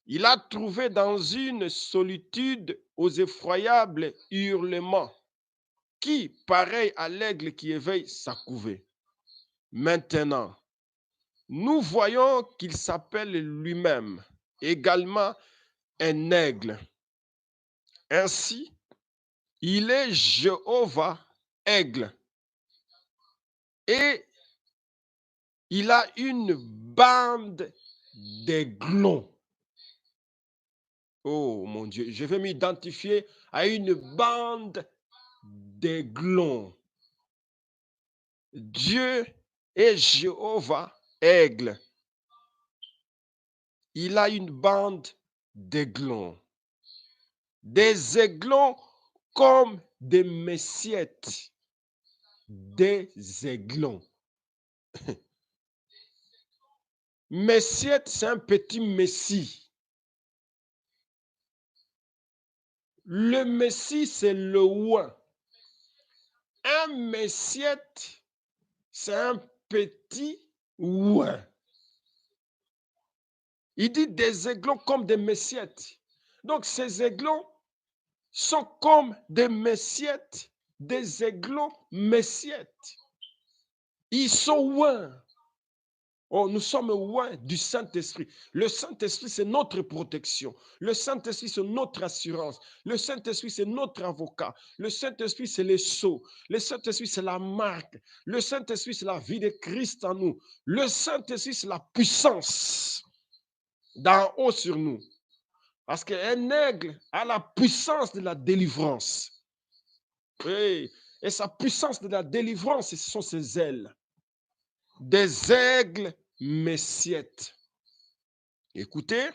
il a trouvé dans une solitude aux effroyables hurlements, qui, pareil à l'aigle qui éveille sa couvée. Maintenant, nous voyons qu'il s'appelle lui-même également un aigle. Ainsi, il est Jéhovah aigle. Et il a une bande d'aiglons. Oh mon Dieu, je vais m'identifier à une bande d'aiglons. Dieu est Jéhovah aigle. Il a une bande d'aiglons. Des aiglons comme des messiettes. Des aiglons. Messiette, c'est un petit messie. Le messie, c'est le oin. Un messiette, c'est un petit oin. Il dit des aiglons comme des messiettes. Donc, ces aiglons sont comme des messiettes, des aiglons messiettes. Ils sont ouins. Oh, nous sommes loin du Saint-Esprit. Le Saint-Esprit, c'est notre protection. Le Saint-Esprit, c'est notre assurance. Le Saint-Esprit, c'est notre avocat. Le Saint-Esprit, c'est les sceaux. Le Saint-Esprit, c'est la marque. Le Saint-Esprit, c'est la vie de Christ en nous. Le Saint-Esprit, c'est la puissance d'en haut sur nous. Parce qu'un aigle a la puissance de la délivrance. Oui. Et sa puissance de la délivrance, ce sont ses ailes. Des aigles messiette. Écoutez,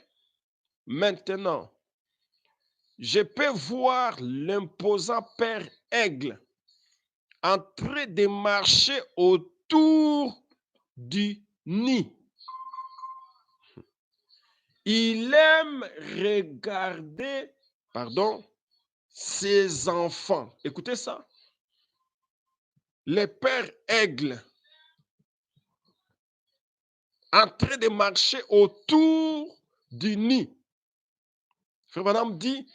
maintenant, je peux voir l'imposant père aigle en train de marcher autour du nid. Il aime regarder, ses enfants. Écoutez ça. Le père aigle en train de marcher autour du nid. Frère Branham dit,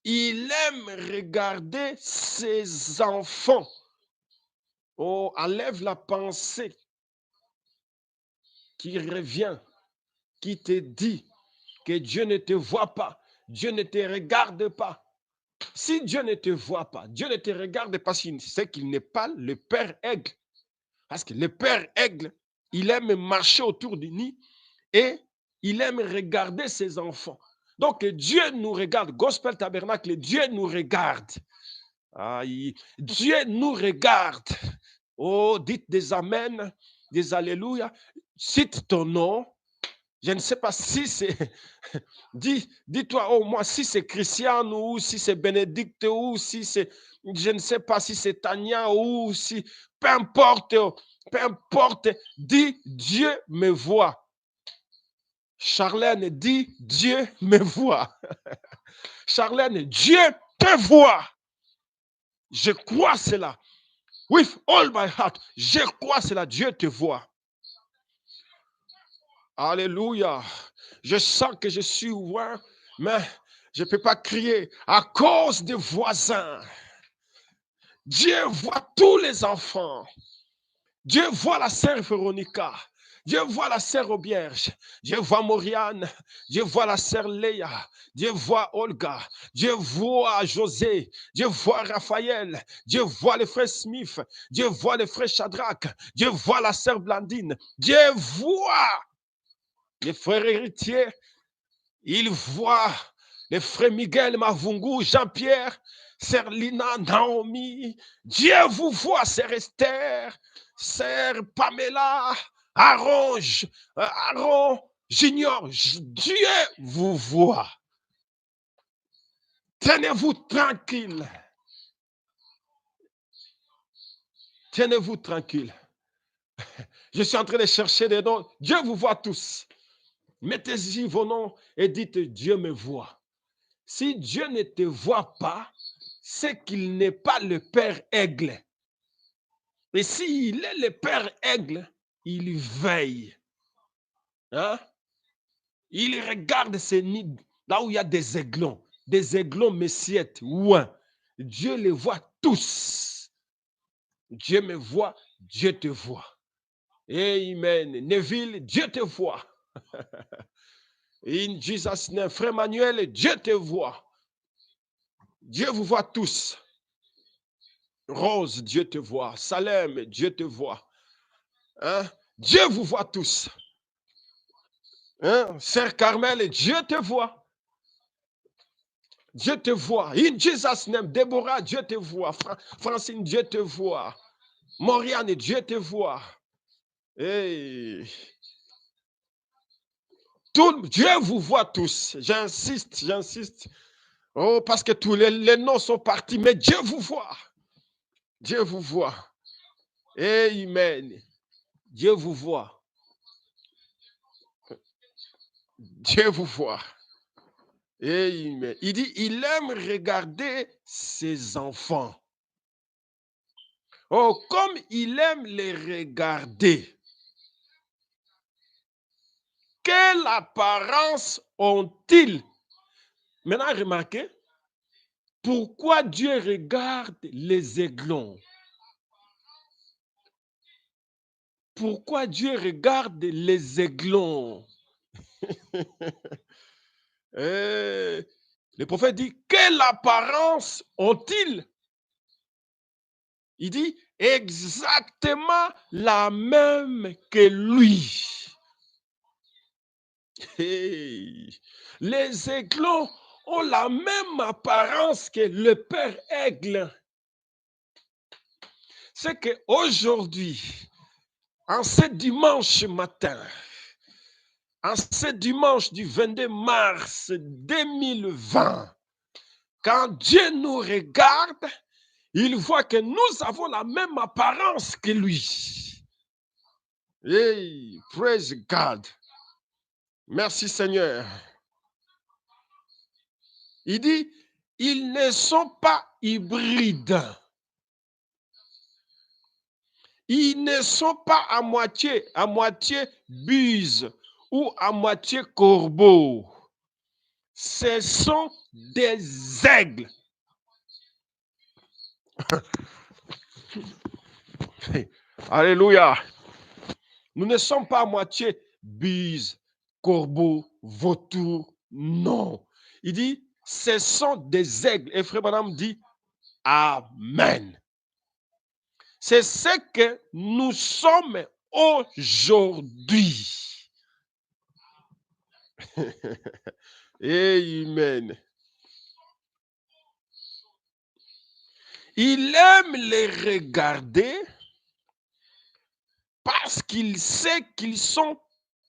il aime regarder ses enfants. Oh, enlève la pensée qui revient, qui te dit que Dieu ne te voit pas, Dieu ne te regarde pas. Si Dieu ne te voit pas, Dieu ne te regarde pas, c'est qu'il n'est pas le père aigle. Parce que le père aigle, il aime marcher autour du nid et il aime regarder ses enfants. Donc Dieu nous regarde. Gospel Tabernacle, Dieu nous regarde. Aïe. Dieu nous regarde. Oh, dites des amen, des alléluia. Cite ton nom. Je ne sais pas si c'est... Dis-toi, oh, moi, si c'est Christian ou si c'est Bénédicte ou si c'est... Je ne sais pas si c'est Tania ou si... Peu importe, dis Dieu me voit. Charlène dit Dieu me voit. Charlène, Dieu te voit. Je crois cela. With all my heart, je crois cela. Dieu te voit. Alléluia. Je sens que je suis loin, mais je ne peux pas crier à cause des voisins. Dieu voit tous les enfants. Dieu voit la sœur Véronica. Dieu voit la sœur Aubierge. Dieu voit Mauriane. Dieu voit la sœur Léa. Dieu voit Olga. Dieu voit José. Dieu voit Raphaël. Dieu voit le frère Smith. Dieu voit le frère Shadrach. Dieu voit la sœur Blandine. Dieu voit les frères héritiers. Il voit les frères Miguel Mavungu, Jean-Pierre, sœur Lina, Naomi. Dieu vous voit, sœur Esther, sœur Pamela, Aaron Junior. Dieu vous voit. Tenez-vous tranquille. Tenez-vous tranquille. Je suis en train de chercher des noms. Dieu vous voit tous. Mettez-y vos noms et dites Dieu me voit. Si Dieu ne te voit pas, c'est qu'il n'est pas le Père aigle. Et s'il est le Père aigle, il veille. Hein? Il regarde ses nids, là où il y a des aiglons messiettes, ouin. Dieu les voit tous. Dieu me voit, Dieu te voit. Amen. Neville, Dieu te voit. In Jesus' name, frère Manuel, Dieu te voit. Dieu vous voit tous. Rose, Dieu te voit. Salem, Dieu te voit. Hein? Dieu vous voit tous. Hein? Sœur Carmel, Dieu te voit. Dieu te voit. In Jesus' name, Déborah, Dieu te voit. Francine, Dieu te voit. Moriane, Dieu te voit. Hey. Dieu vous voit tous. J'insiste. Oh, parce que tous les noms sont partis, mais Dieu vous voit. Dieu vous voit. Amen. Dieu vous voit. Dieu vous voit. Amen. Il dit, il aime regarder ses enfants. Oh, comme il aime les regarder. Quelle apparence ont-ils? Maintenant, remarquez, pourquoi Dieu regarde les aiglons? Pourquoi Dieu regarde les aiglons? Eh, le prophète dit, quelle apparence ont-ils? Il dit, exactement la même que lui. Hey. Les aiglons ont la même apparence que le père aigle. C'est qu'aujourd'hui, en ce dimanche matin, en ce dimanche du 22 mars 2020, quand Dieu nous regarde, il voit que nous avons la même apparence que lui. Hey, praise God. Merci Seigneur. Il dit, ils ne sont pas hybrides. Ils ne sont pas à moitié buse ou à moitié corbeau. Ce sont des aigles. Alléluia. Nous ne sommes pas à moitié buse, corbeau, vautour. Non. Il dit, ce sont des aigles. Et Frère Branham dit, Amen. C'est ce que nous sommes aujourd'hui. Amen. Il aime les regarder parce qu'il sait qu'ils sont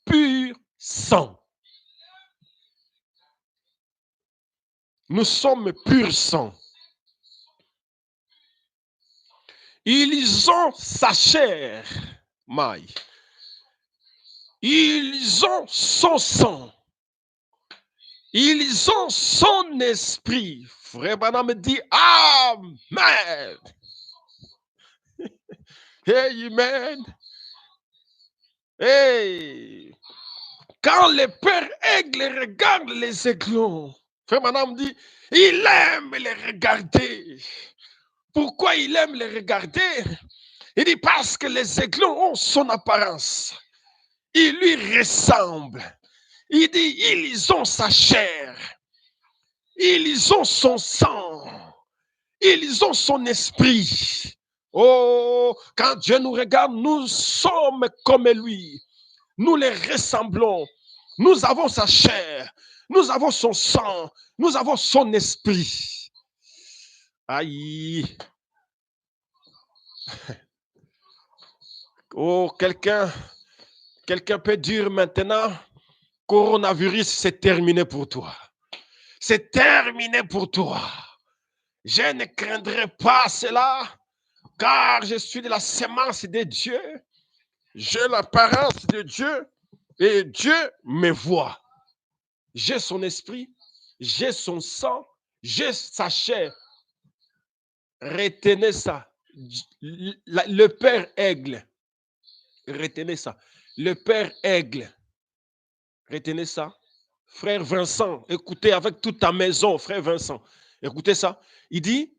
purs sang. Nous sommes purs sang. Ils ont sa chair, maille. Ils ont son sang. Ils ont son esprit. Frère Branham dit Amen. Amen. Hey. Quand le père aigle regarde les aiglons, Frère Branham dit, il aime les regarder. Pourquoi il aime les regarder? Il dit parce que les aiglons ont son apparence. Ils lui ressemblent. Il dit, ils ont sa chair. Ils ont son sang. Ils ont son esprit. Oh, quand Dieu nous regarde, nous sommes comme lui. Nous les ressemblons. Nous avons sa chair. Nous avons son sang. Nous avons son esprit. Aïe. Oh, quelqu'un peut dire maintenant, coronavirus, c'est terminé pour toi. C'est terminé pour toi. Je ne craindrai pas cela, car je suis de la semence de Dieu. J'ai l'apparence de Dieu et Dieu me voit. J'ai son esprit, j'ai son sang, j'ai sa chair. Retenez ça. Le Père Aigle. Retenez ça. Le Père Aigle. Retenez ça. Frère Vincent, écoutez avec toute ta maison, frère Vincent. Écoutez ça. Il dit,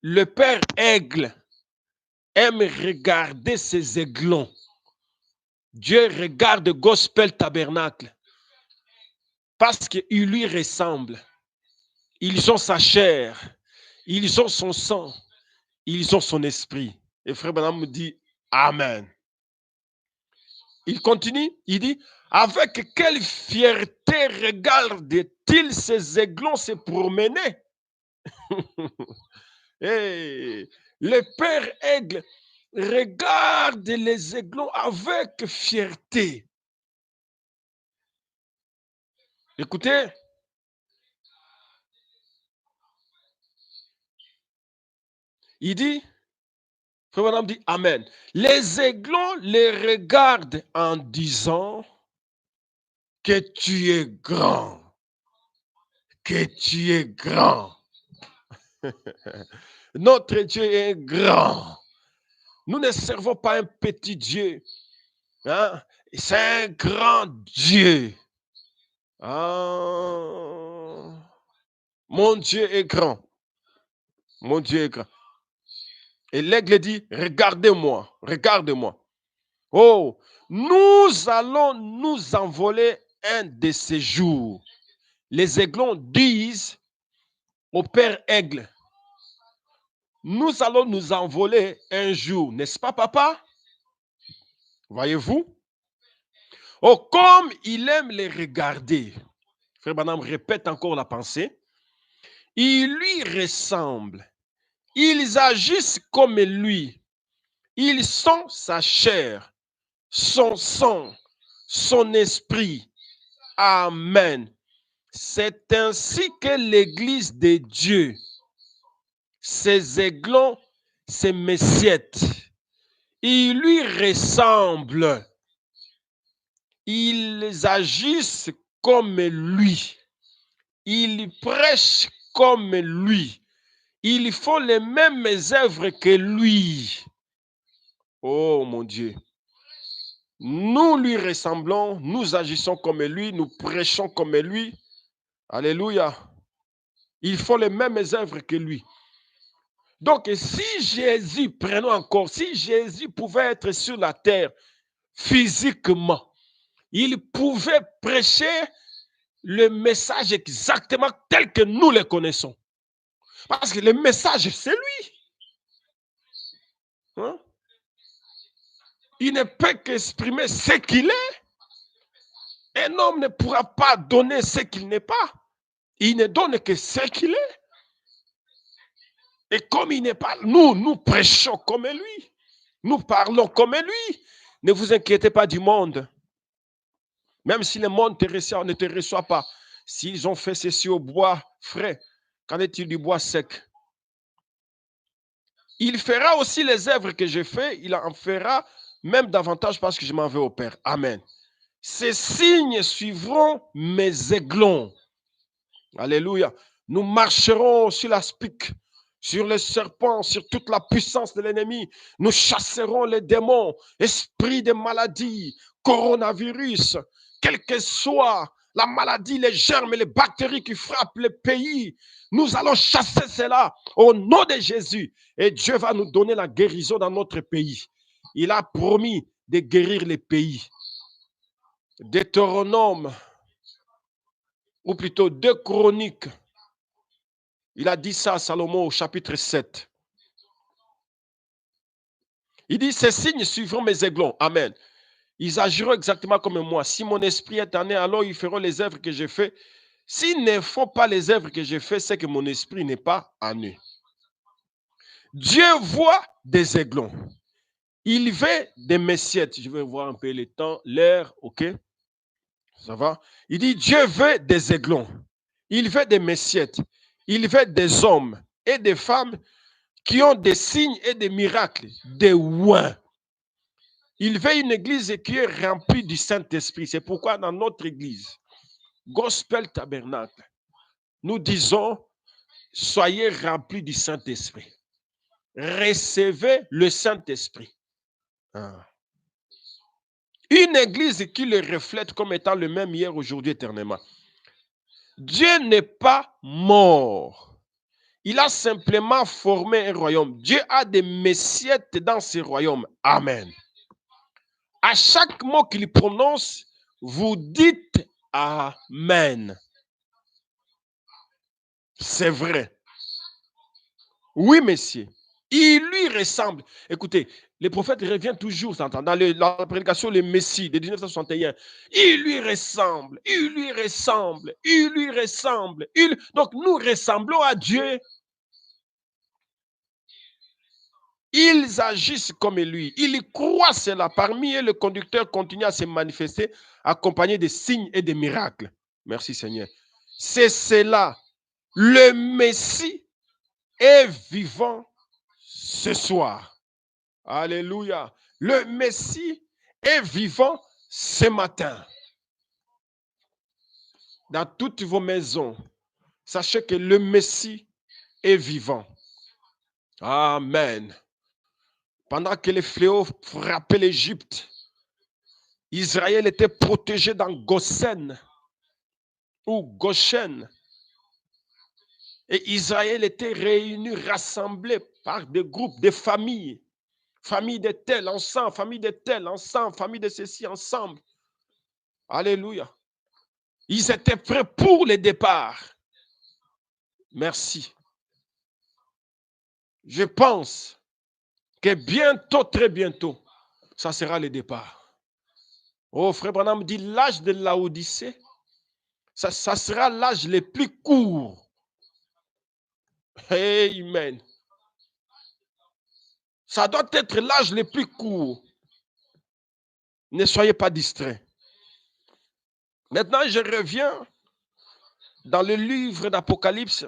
le Père Aigle aime regarder ses aiglons. Dieu regarde Gospel Tabernacle parce qu'il lui ressemble. Ils ont sa chair, ils ont son sang, ils ont son esprit. Et frère Branham me dit Amen. Il continue, il dit, avec quelle fierté regarde-t-il ces aiglons se promener? Hey, le Père Aigle regarde les aiglons avec fierté. Écoutez, il dit, Frère Branham dit Amen. Les aiglons les regardent en disant que tu es grand. Que tu es grand. Notre Dieu est grand. Nous ne servons pas un petit Dieu. Hein? C'est un grand Dieu. Ah, mon Dieu est grand. Mon Dieu est grand. Et l'aigle dit, regardez-moi, regarde-moi. Oh, nous allons nous envoler un de ces jours. Les aiglons disent au Père Aigle, nous allons nous envoler un jour, n'est-ce pas, papa? Voyez-vous? Oh, comme il aime les regarder. Frère Branham répète encore la pensée. Ils lui ressemblent. Ils agissent comme lui. Ils sont sa chair, son sang, son esprit. Amen. C'est ainsi que l'Église de Dieu, ces aiglons, ces messiettes, ils lui ressemblent. Ils agissent comme lui. Ils prêchent comme lui. Ils font les mêmes œuvres que lui. Oh mon Dieu. Nous lui ressemblons, nous agissons comme lui, nous prêchons comme lui. Alléluia. Ils font les mêmes œuvres que lui. Donc, si Jésus, prenons encore, si Jésus pouvait être sur la terre physiquement, il pouvait prêcher le message exactement tel que nous le connaissons. Parce que le message, c'est lui. Hein? Il ne peut qu'exprimer ce qu'il est. Un homme ne pourra pas donner ce qu'il n'est pas. Il ne donne que ce qu'il est. Et comme il n'est pas, nous prêchons comme lui. Nous parlons comme lui. Ne vous inquiétez pas du monde. Même si le monde ne te reçoit pas. S'ils ont fait ceci au bois frais, qu'en est-il du bois sec? Il fera aussi les œuvres que j'ai faites. Il en fera même davantage parce que je m'en vais au Père. Amen. Ces signes suivront mes aiglons. Alléluia. Nous marcherons sur la spique, sur les serpents, sur toute la puissance de l'ennemi. Nous chasserons les démons, esprits de maladie, coronavirus, quelle que soit la maladie, les germes et les bactéries qui frappent le pays. Nous allons chasser cela au nom de Jésus. Et Dieu va nous donner la guérison dans notre pays. Il a promis de guérir les pays. Deutéronome, ou plutôt 2 Chroniques. Il a dit ça à Salomon au chapitre 7. Il dit, ces signes suivront mes aiglons. Amen. Ils agiront exactement comme moi. Si mon esprit est en eux, alors ils feront les œuvres que j'ai faites. S'ils ne font pas les œuvres que j'ai faites, c'est que mon esprit n'est pas en eux. Dieu voit des aiglons. Il veut des messiettes. Je vais voir un peu le temps, l'air, ok? Ça va? Il dit, Dieu veut des aiglons. Il veut des messiettes. Il veut des hommes et des femmes qui ont des signes et des miracles, des oins. Il veut une église qui est remplie du Saint-Esprit. C'est pourquoi dans notre église, Gospel Tabernacle, nous disons, soyez remplis du Saint-Esprit. Recevez le Saint-Esprit. Une église qui le reflète comme étant le même hier, aujourd'hui, éternellement. Dieu n'est pas mort. Il a simplement formé un royaume. Dieu a des messiettes dans ce royaume. Amen. À chaque mot qu'il prononce, vous dites Amen. C'est vrai. Oui, messieurs. Il lui ressemble. Écoutez, les prophètes reviennent toujours dans la prédication Le Messie de 1961. Il lui ressemble, il lui ressemble, il lui ressemble. Donc nous ressemblons à Dieu. Ils agissent comme lui. Ils croient cela. Parmi eux, le conducteur continue à se manifester, accompagné de signes et de miracles. Merci Seigneur. C'est cela. Le Messie est vivant ce soir. Alléluia. Le Messie est vivant ce matin. Dans toutes vos maisons, sachez que le Messie est vivant. Amen. Pendant que les fléaux frappaient l'Égypte, Israël était protégé dans Goshen ou Goshen. Et Israël était réuni, rassemblé par des groupes, des familles. Famille de tels, ensemble. Famille de tels, ensemble. Famille de ceci, ensemble. Alléluia. Ils étaient prêts pour le départ. Merci. Je pense que bientôt, très bientôt, ça sera le départ. Oh, frère Branham dit l'âge de Laodicée, ça sera l'âge le plus court. Amen. Ça doit être l'âge le plus court. Ne soyez pas distraits. Maintenant, je reviens dans le livre d'Apocalypse.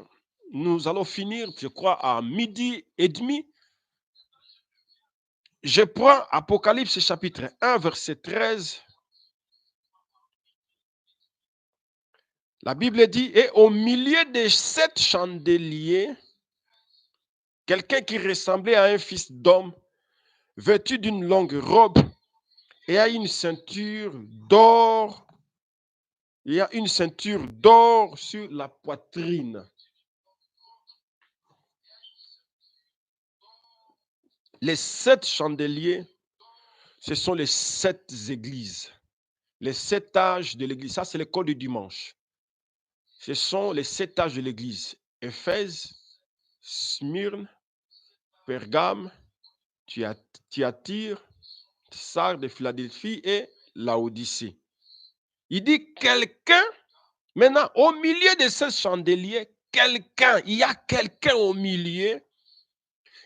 Nous allons finir, je crois, à 12h30. Je prends Apocalypse chapitre 1, verset 13. La Bible dit, et au milieu de 7 chandeliers, quelqu'un qui ressemblait à un fils d'homme, vêtu d'une longue robe, et a une ceinture d'or. Il y a une ceinture d'or sur la poitrine. Les 7 chandeliers, ce sont les 7 églises. Les 7 âges de l'église. Ça, c'est l'école du dimanche. Ce sont les 7 âges de l'église. Éphèse, Smyrne, Pergame, Thyatire, Sardes de Philadelphie et Laodicée. Il dit quelqu'un, maintenant au milieu de ces chandeliers, il y a quelqu'un au milieu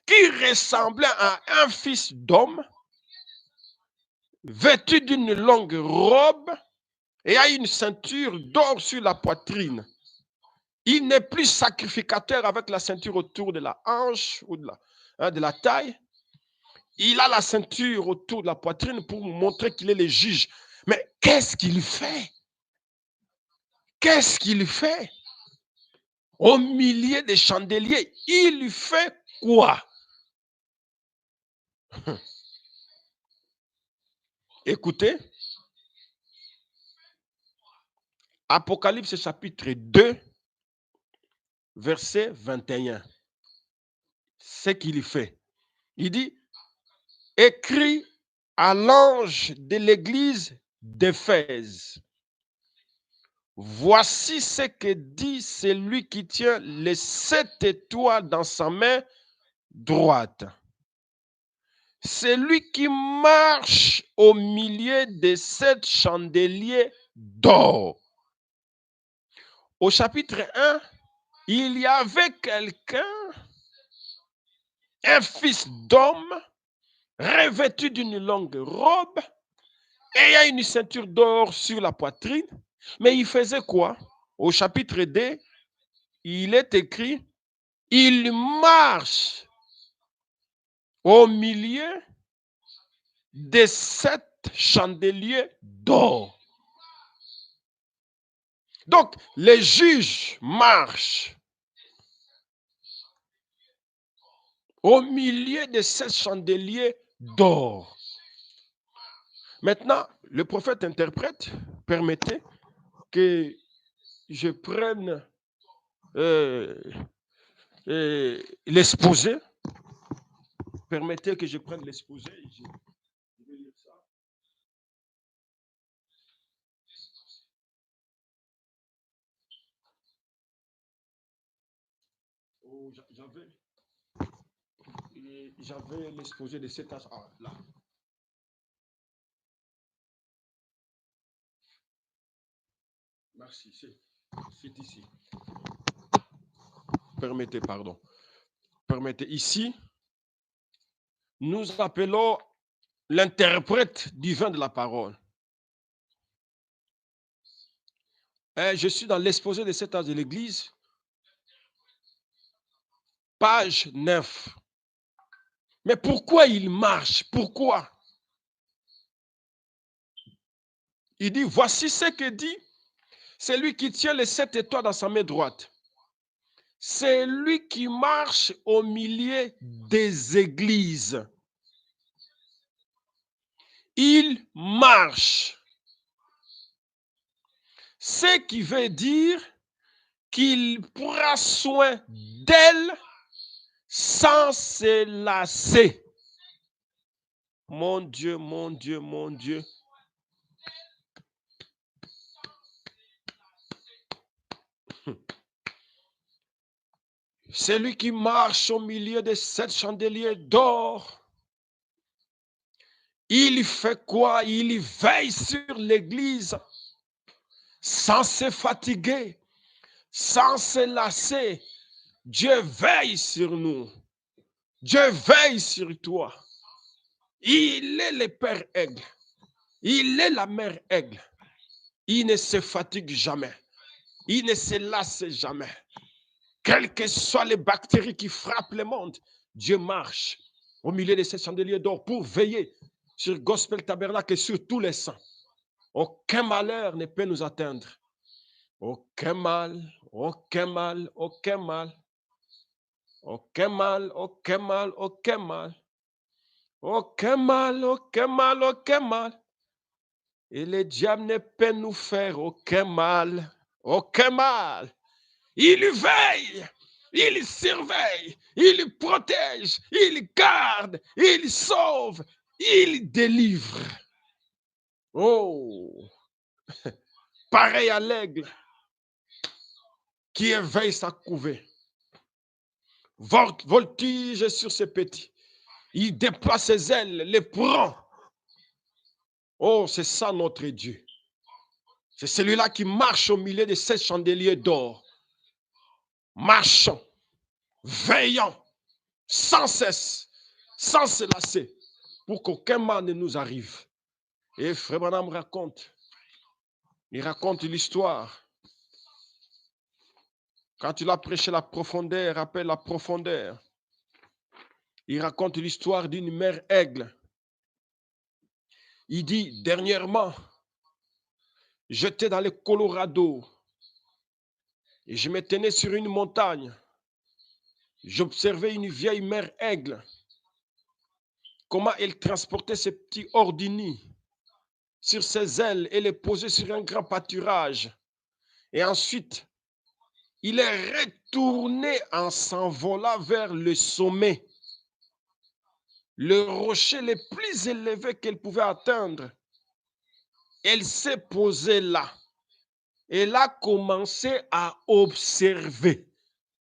qui ressemblait à un fils d'homme, vêtu d'une longue robe et a une ceinture d'or sur la poitrine. Il n'est plus sacrificateur avec la ceinture autour de la hanche ou de la taille. Il a la ceinture autour de la poitrine pour montrer qu'il est le juge. Mais qu'est-ce qu'il fait? Qu'est-ce qu'il fait? Au milieu des chandeliers, il fait quoi? Écoutez, Apocalypse chapitre 2, verset 21. Ce qu'il fait. Il dit, écrit à l'ange de l'église d'Éphèse. Voici ce que dit celui qui tient les 7 étoiles dans sa main droite. Celui qui marche au milieu des 7 chandeliers d'or. Au chapitre 1, il y avait quelqu'un, un fils d'homme, revêtu d'une longue robe, et il y a une ceinture d'or sur la poitrine. Mais il faisait quoi? Au chapitre 2, il est écrit, il marche au milieu des 7 chandeliers d'or. Donc, les juges marchent au milieu de 7 chandeliers d'or. Maintenant, le prophète interprète, permettez que je prenne l'exposé. Permettez que je prenne l'exposé. Je vais lire ça. Oh, j'avais l'exposé de cet âge. Ah, là. Merci, c'est ici. Permettez, pardon. Permettez, ici, nous appelons l'interprète divin de la parole. Je suis dans l'exposé de cet âge de l'Église, page 9. Mais pourquoi il marche? Pourquoi? Il dit, voici ce que dit celui qui tient les 7 étoiles dans sa main droite. C'est lui qui marche au milieu des églises. Il marche. Ce qui veut dire qu'il prend soin d'elle sans se lasser. Mon Dieu, mon Dieu, mon Dieu. Celui qui marche au milieu de 7 chandeliers d'or, il fait quoi? Il veille sur l'Église sans se fatiguer, sans se lasser. Dieu veille sur nous. Dieu veille sur toi. Il est le Père Aigle. Il est la Mère Aigle. Il ne se fatigue jamais. Il ne se lasse jamais. Quelles que soient les bactéries qui frappent le monde, Dieu marche au milieu de ces chandeliers d'or pour veiller sur Gospel Tabernacle et sur tous les saints. Aucun malheur ne peut nous atteindre. Aucun mal, aucun mal, aucun mal. Aucun mal, aucun mal, aucun mal. Aucun mal, aucun mal, aucun mal. Et le diable ne peut nous faire aucun mal. Aucun mal. Il veille, il surveille, il protège, il garde, il sauve, il délivre. Oh, pareil à l'aigle qui éveille sa couvée. Voltige sur ses petits. Il déploie ses ailes, les prend. Oh, c'est ça notre Dieu. C'est celui-là qui marche au milieu de ces chandeliers d'or. Marchant, veillant, sans cesse, sans se lasser, pour qu'aucun mal ne nous arrive. Et Frère Branham il raconte l'histoire. Quand il a prêché la profondeur, rappelle la profondeur. Il raconte l'histoire d'une mère aigle. Il dit, dernièrement, j'étais dans le Colorado et je me tenais sur une montagne. J'observais une vieille mère aigle. Comment elle transportait ses petits ordini sur ses ailes et les posait sur un grand pâturage. Et ensuite, il est retourné en s'envolant vers le sommet. Le rocher le plus élevé qu'elle pouvait atteindre. Elle s'est posée là. Elle a commencé à observer.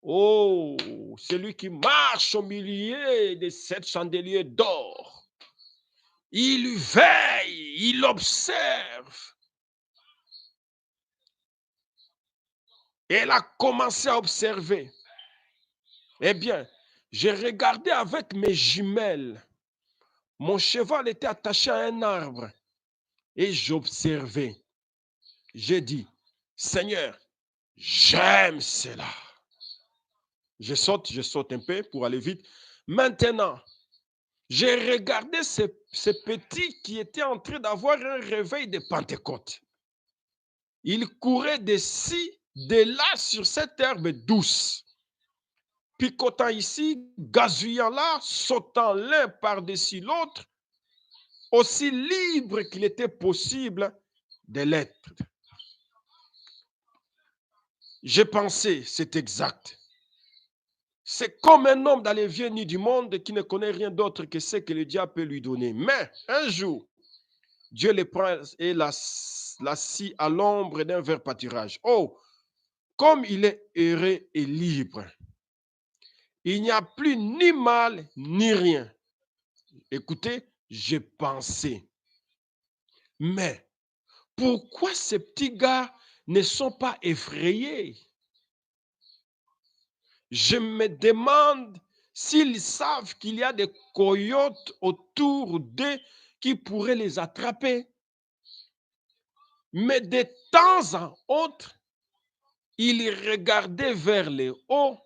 Oh, celui qui marche au milieu de 7 chandeliers d'or. Il veille, il observe. Elle a commencé à observer. Eh bien, j'ai regardé avec mes jumelles. Mon cheval était attaché à un arbre et j'observais. J'ai dit, Seigneur, j'aime cela. Je saute un peu pour aller vite. Maintenant, j'ai regardé ces petits qui étaient en train d'avoir un réveil de Pentecôte. Ils couraient d'ici, de là, sur cette herbe douce. Picotant ici, gazouillant là, sautant l'un par-dessus l'autre, aussi libre qu'il était possible de l'être. J'ai pensé, c'est exact. C'est comme un homme dans les vieux nids du monde qui ne connaît rien d'autre que ce que le diable peut lui donner. Mais un jour, Dieu les prend et l'assit à l'ombre d'un vert pâturage. Oh, comme il est heureux et libre. Il n'y a plus ni mal ni rien. Écoutez, j'ai pensé. Mais pourquoi ces petits gars ne sont pas effrayés? Je me demande s'ils savent qu'il y a des coyotes autour d'eux qui pourraient les attraper. Mais de temps en autre, ils regardaient vers le haut,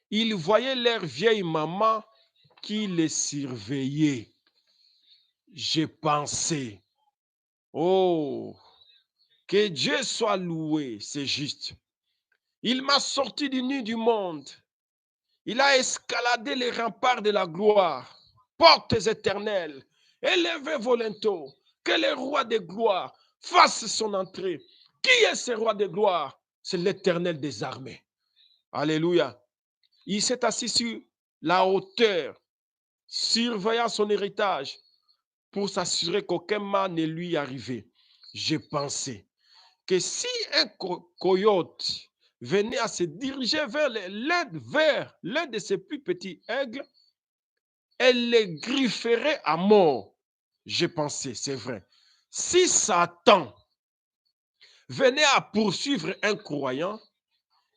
ils voyaient leur vieille maman qui les surveillait. J'ai pensé, oh, que Dieu soit loué, c'est juste. Il m'a sorti du nid du monde. Il a escaladé les remparts de la gloire, portes éternelles, élevez vos linteaux, que le roi de gloire fasse son entrée. Qui est ce roi de gloire? C'est l'Éternel des armées. Alléluia. Il s'est assis sur la hauteur, surveillant son héritage. pour s'assurer qu'aucun mal ne lui arrivait. J'ai pensé que si un coyote venait à se diriger vers l'un de ses plus petits aigles, elle les grifferait à mort. J'ai pensé, c'est vrai. Si Satan venait à poursuivre un croyant,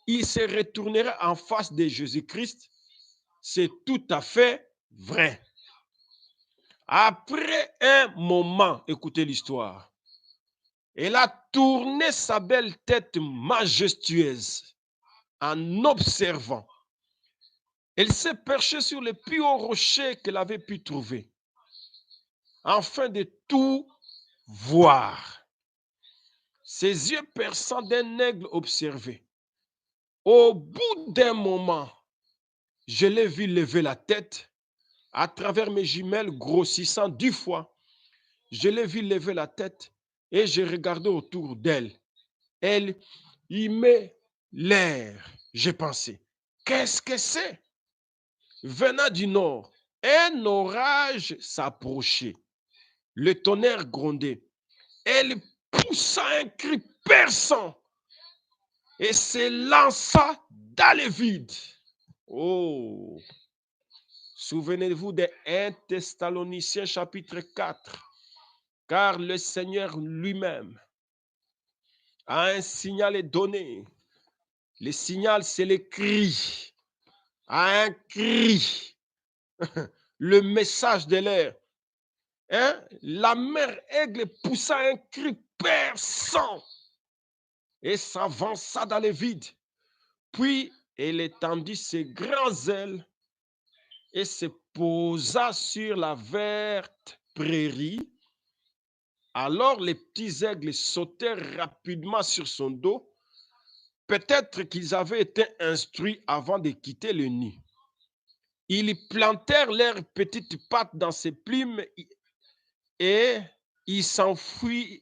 il se retournerait en face de Jésus-Christ. C'est tout à fait vrai. Après un moment, écoutez l'histoire, elle a tourné sa belle tête majestueuse en observant. Elle s'est perchée sur le plus haut rocher qu'elle avait pu trouver, afin de tout voir. Ses yeux perçants d'un aigle observaient. Au bout d'un moment, je l'ai vu lever la tête à travers mes jumelles grossissant 10 fois. Je l'ai vu lever la tête et j'ai regardé autour d'elle. Elle y met l'air. J'ai pensé, qu'est-ce que c'est? Venant du nord, un orage s'approchait. Le tonnerre grondait. Elle poussa un cri perçant et se lança dans le vide. Oh, souvenez-vous de 1 Thessaloniciens chapitre 4, car le Seigneur lui-même a un signal donné. Le signal, c'est le cri. À un cri, le message de l'air. Hein? La mère aigle poussa un cri perçant et s'avança dans le vide. Puis elle étendit ses grands ailes et se posa sur la verte prairie. Alors les petits aigles sautèrent rapidement sur son dos. Peut-être qu'ils avaient été instruits avant de quitter le nid. Ils plantèrent leurs petites pattes dans ses plumes et ils s'enfuirent,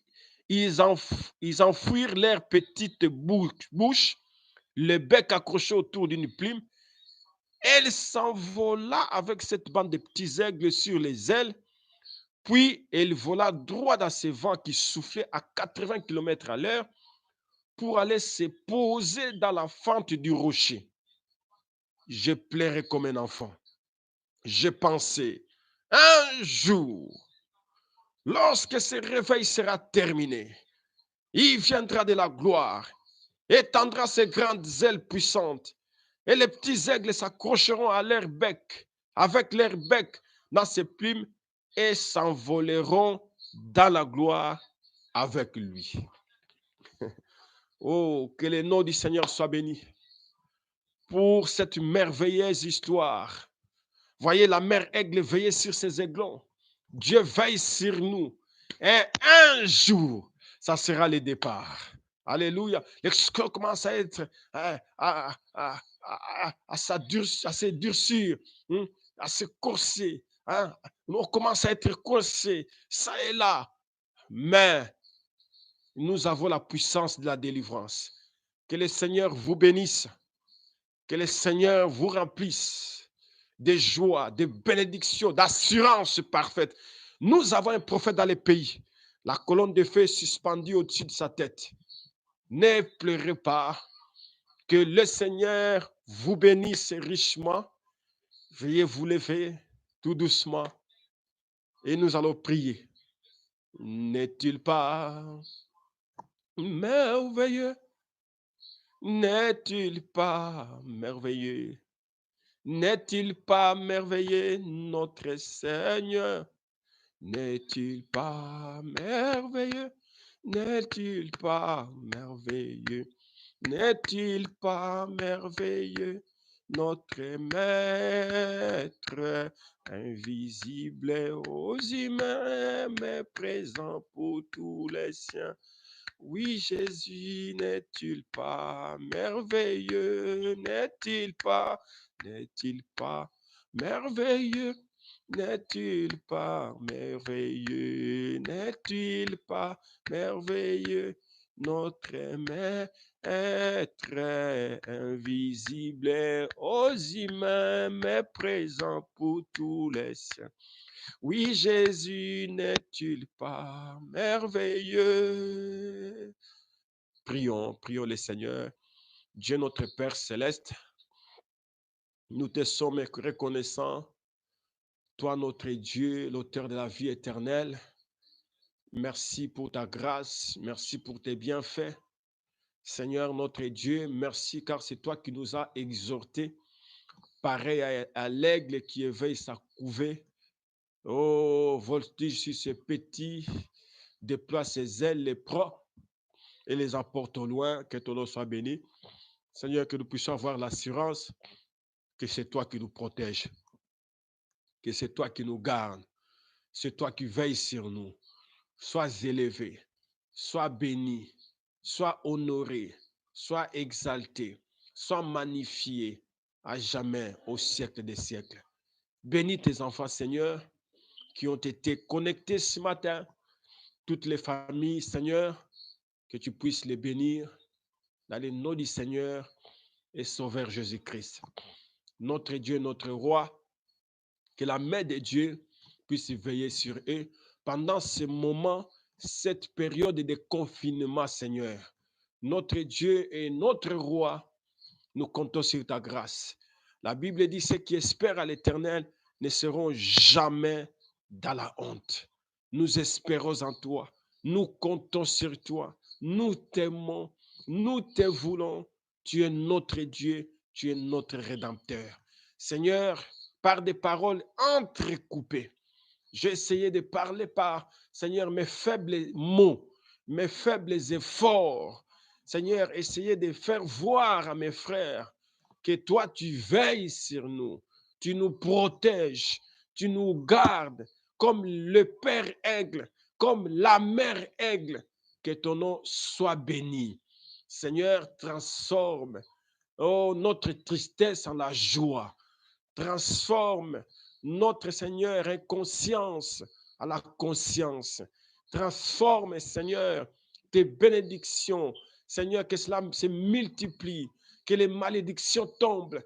ils enfouirent leurs petites bouches, le bec accroché autour d'une plume. Elle s'envola avec cette bande de petits aigles sur les ailes, puis elle vola droit dans ces vents qui soufflaient à 80 km à l'heure pour aller se poser dans la fente du rocher. Je pleurais comme un enfant. Je pensais, un jour, lorsque ce réveil sera terminé, il viendra de la gloire, étendra ses grandes ailes puissantes, et les petits aigles s'accrocheront à leur bec, avec leur bec dans ses plumes, et s'envoleront dans la gloire avec lui. Oh, que le nom du Seigneur soit béni pour cette merveilleuse histoire. Voyez la mère aigle veiller sur ses aiglons. Dieu veille sur nous. Et un jour, ça sera le départ. Alléluia. Les choses commencent à être à se durcir, à se corser. Hein. On commence à être corsés, ça et là. Mais nous avons la puissance de la délivrance. Que le Seigneur vous bénisse. Que le Seigneur vous remplisse de joie, de bénédiction, d'assurance parfaite. Nous avons un prophète dans les pays. La colonne de feu est suspendue au-dessus de sa tête. Ne pleurez pas. Que le Seigneur vous bénisse richement. Veuillez vous lever tout doucement et nous allons prier. N'est-il pas merveilleux? N'est-il pas merveilleux? N'est-il pas merveilleux, notre Seigneur? N'est-il pas merveilleux? N'est-il pas merveilleux? N'est-il pas merveilleux? Notre Maître, invisible aux humains, mais présent pour tous les siens. Oui, Jésus, n'est-il pas merveilleux? N'est-il pas merveilleux? N'est-il pas merveilleux? N'est-il pas merveilleux? Notre Maître invisible aux humains, mais présent pour tous les siens. Oui, Jésus, n'est-il pas merveilleux? Prions, prions le Seigneur. Dieu notre Père céleste, nous te sommes reconnaissants. Toi, notre Dieu, l'auteur de la vie éternelle, merci pour ta grâce, merci pour tes bienfaits. Seigneur, notre Dieu, merci car c'est toi qui nous as exhortés, pareil à l'aigle qui éveille sa couvée. Oh, voltige sur ces petits, déploie ses ailes, les prend et les emporte au loin, que ton nom soit béni. Seigneur, que nous puissions avoir l'assurance que c'est toi qui nous protèges, que c'est toi qui nous gardes, c'est toi qui veilles sur nous. Sois élevé, sois béni, sois honoré, sois exalté, sois magnifié à jamais au siècle des siècles. Bénis tes enfants, Seigneur, qui ont été connectés ce matin, toutes les familles, Seigneur, que tu puisses les bénir dans le nom du Seigneur et Sauveur Jésus-Christ. Notre Dieu, notre Roi, que la main de Dieu puisse veiller sur eux pendant ce moment, cette période de confinement, Seigneur. Notre Dieu et notre Roi, nous comptons sur ta grâce. La Bible dit, ceux qui espèrent à l'Éternel ne seront jamais dans la honte. Nous espérons en toi. Nous comptons sur toi. Nous t'aimons. Nous te voulons. Tu es notre Dieu. Tu es notre Rédempteur. Seigneur, par des paroles entrecoupées, j'ai essayé de parler par, Seigneur, mes faibles mots, mes faibles efforts. Seigneur, essayez de faire voir à mes frères que toi, tu veilles sur nous, tu nous protèges, tu nous gardes comme le Père aigle, comme la mère aigle. Que ton nom soit béni. Seigneur, transforme, oh, notre tristesse en la joie. Transforme notre Seigneur inconscience à la conscience. Transforme, Seigneur, tes bénédictions. Seigneur, que cela se multiplie, que les malédictions tombent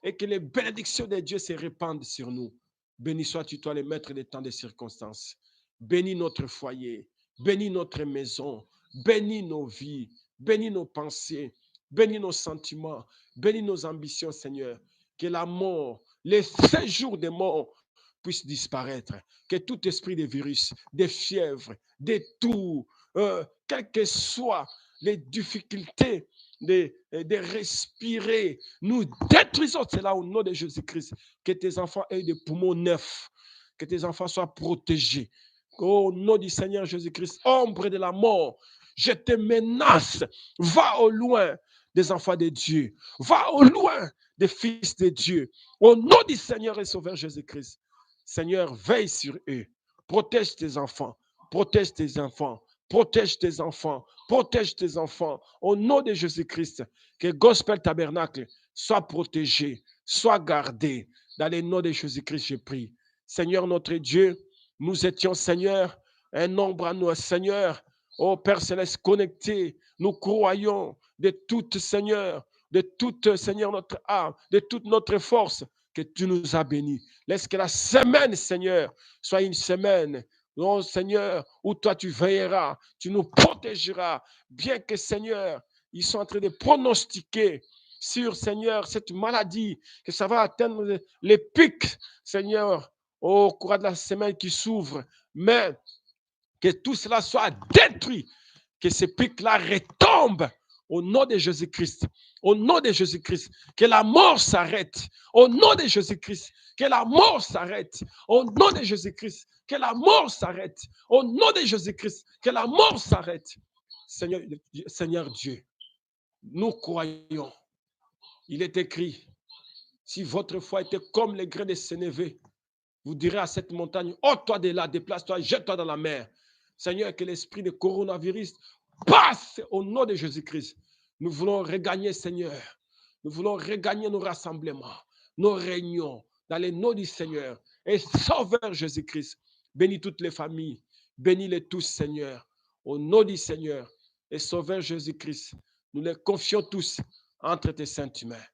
et que les bénédictions de Dieu se répandent sur nous. Béni sois-tu, toi, le maître des temps des circonstances. Bénis notre foyer, bénis notre maison, bénis nos vies, bénis nos pensées, bénis nos sentiments, bénis nos ambitions, Seigneur. Que la mort, les séjours de mort puissent disparaître. Que tout esprit de virus, de fièvre, de tout, quelles que soient les difficultés de respirer, nous détruisons cela au nom de Jésus-Christ. Que tes enfants aient des poumons neufs, que tes enfants soient protégés. Au nom du Seigneur Jésus-Christ, ombre de la mort, je te menace, va au loin des enfants de Dieu, va au loin des fils de Dieu. Au nom du Seigneur et Sauveur Jésus-Christ, Seigneur, veille sur eux. Protège tes enfants. Protège tes enfants. Protège tes enfants. Protège tes enfants. Au nom de Jésus-Christ, que Gospel Tabernacle soit protégé, soit gardé. Dans le nom de Jésus-Christ, je prie. Seigneur notre Dieu, nous étions, Seigneur, un nombre à nous, Seigneur. Ô Père Céleste, connecté, nous croyons de toute, Seigneur, de toute, Seigneur, notre âme, de toute notre force, que tu nous as bénis. Laisse que la semaine, Seigneur, soit une semaine, oh Seigneur, où toi tu veilleras, tu nous protégeras, bien que, Seigneur, ils sont en train de pronostiquer sur, Seigneur, cette maladie, que ça va atteindre les pics, Seigneur, au cours de la semaine qui s'ouvre. Mais que tout cela soit détruit, que ces pics-là retombent au nom de Jésus-Christ. Au nom de Jésus-Christ, que la mort s'arrête. Au nom de Jésus-Christ, que la mort s'arrête. Au nom de Jésus-Christ, que la mort s'arrête. Au nom de Jésus-Christ, que la mort s'arrête. Seigneur, Seigneur Dieu, nous croyons. Il est écrit, si votre foi était comme les grains de sénévé, vous direz à cette montagne, ôte-toi de là, déplace-toi, jette-toi dans la mer. Seigneur, que l'esprit de coronavirus passe au nom de Jésus-Christ. Nous voulons regagner, Seigneur. Nous voulons regagner nos rassemblements, nos réunions, dans le nom du Seigneur. Et Sauveur Jésus-Christ, bénis toutes les familles, bénis-les tous, Seigneur. Au nom du Seigneur et Sauveur Jésus-Christ, nous les confions tous entre tes saintes mains.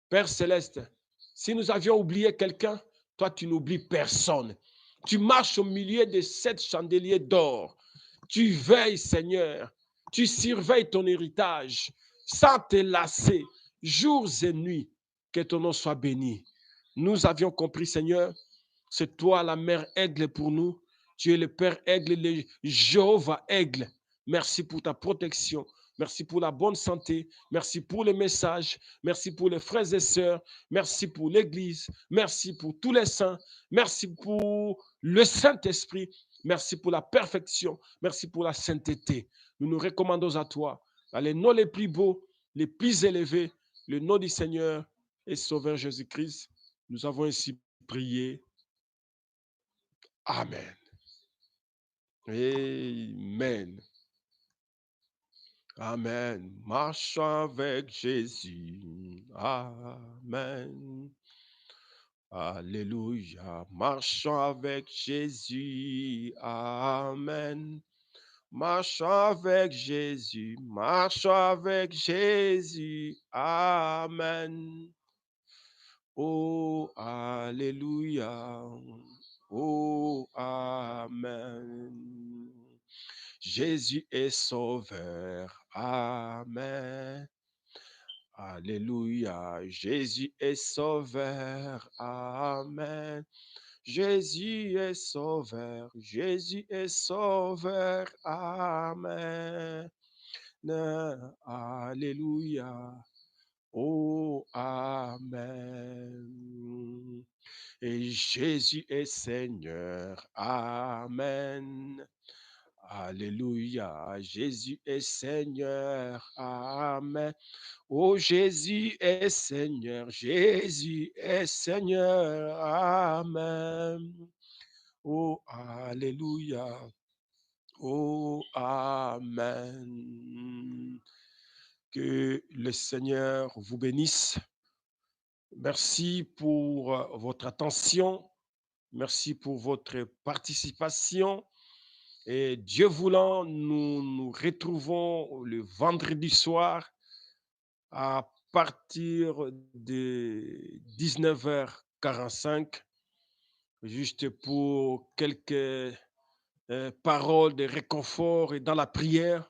Père Céleste, si nous avions oublié quelqu'un, toi, tu n'oublies personne. Tu marches au milieu de 7 chandeliers d'or. Tu veilles, Seigneur. Tu surveilles ton héritage sans te lasser, jours et nuits. Que ton nom soit béni. Nous avions compris, Seigneur, c'est toi la mère aigle pour nous. Tu es le Père aigle, le Jéhovah aigle. Merci pour ta protection. Merci pour la bonne santé. Merci pour les messages. Merci pour les frères et sœurs. Merci pour l'Église. Merci pour tous les saints. Merci pour le Saint-Esprit. Merci pour la perfection. Merci pour la sainteté. Nous nous recommandons à toi, dans les noms les plus beaux, les plus élevés, le nom du Seigneur et Sauveur Jésus-Christ. Nous avons ainsi prié. Amen. Amen. Amen. Marchons avec Jésus. Amen. Alléluia. Marchons avec Jésus. Amen. Marchons avec Jésus. Marchons avec Jésus. Amen. Oh, Alléluia. Oh, Amen. Jésus est sauveur. Amen. Alléluia. Jésus est sauveur. Amen. Jésus est sauveur. Jésus est sauveur. Amen. Alléluia. Oh, Amen. Et Jésus est Seigneur. Amen. Alléluia. Jésus est Seigneur. Amen. Oh, Jésus est Seigneur. Jésus est Seigneur. Amen. Oh, Alléluia. Oh, Amen. Que le Seigneur vous bénisse. Merci pour votre attention. Merci pour votre participation. Et Dieu voulant, nous nous retrouvons le vendredi soir à partir de 19h45, juste pour quelques paroles de réconfort et dans la prière.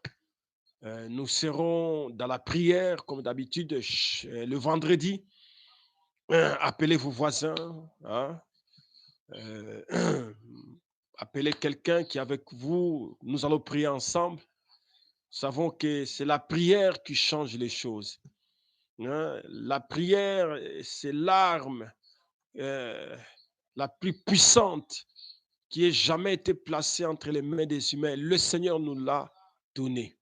Nous serons dans la prière, comme d'habitude, le vendredi. Appelez vos voisins, hein, euh, appelez quelqu'un qui est avec vous. Nous allons prier ensemble. Nous savons que c'est la prière qui change les choses. Hein. La prière, c'est l'arme euh, la plus puissante qui ait jamais été placée entre les mains des humains. Le Seigneur nous l'a donnée.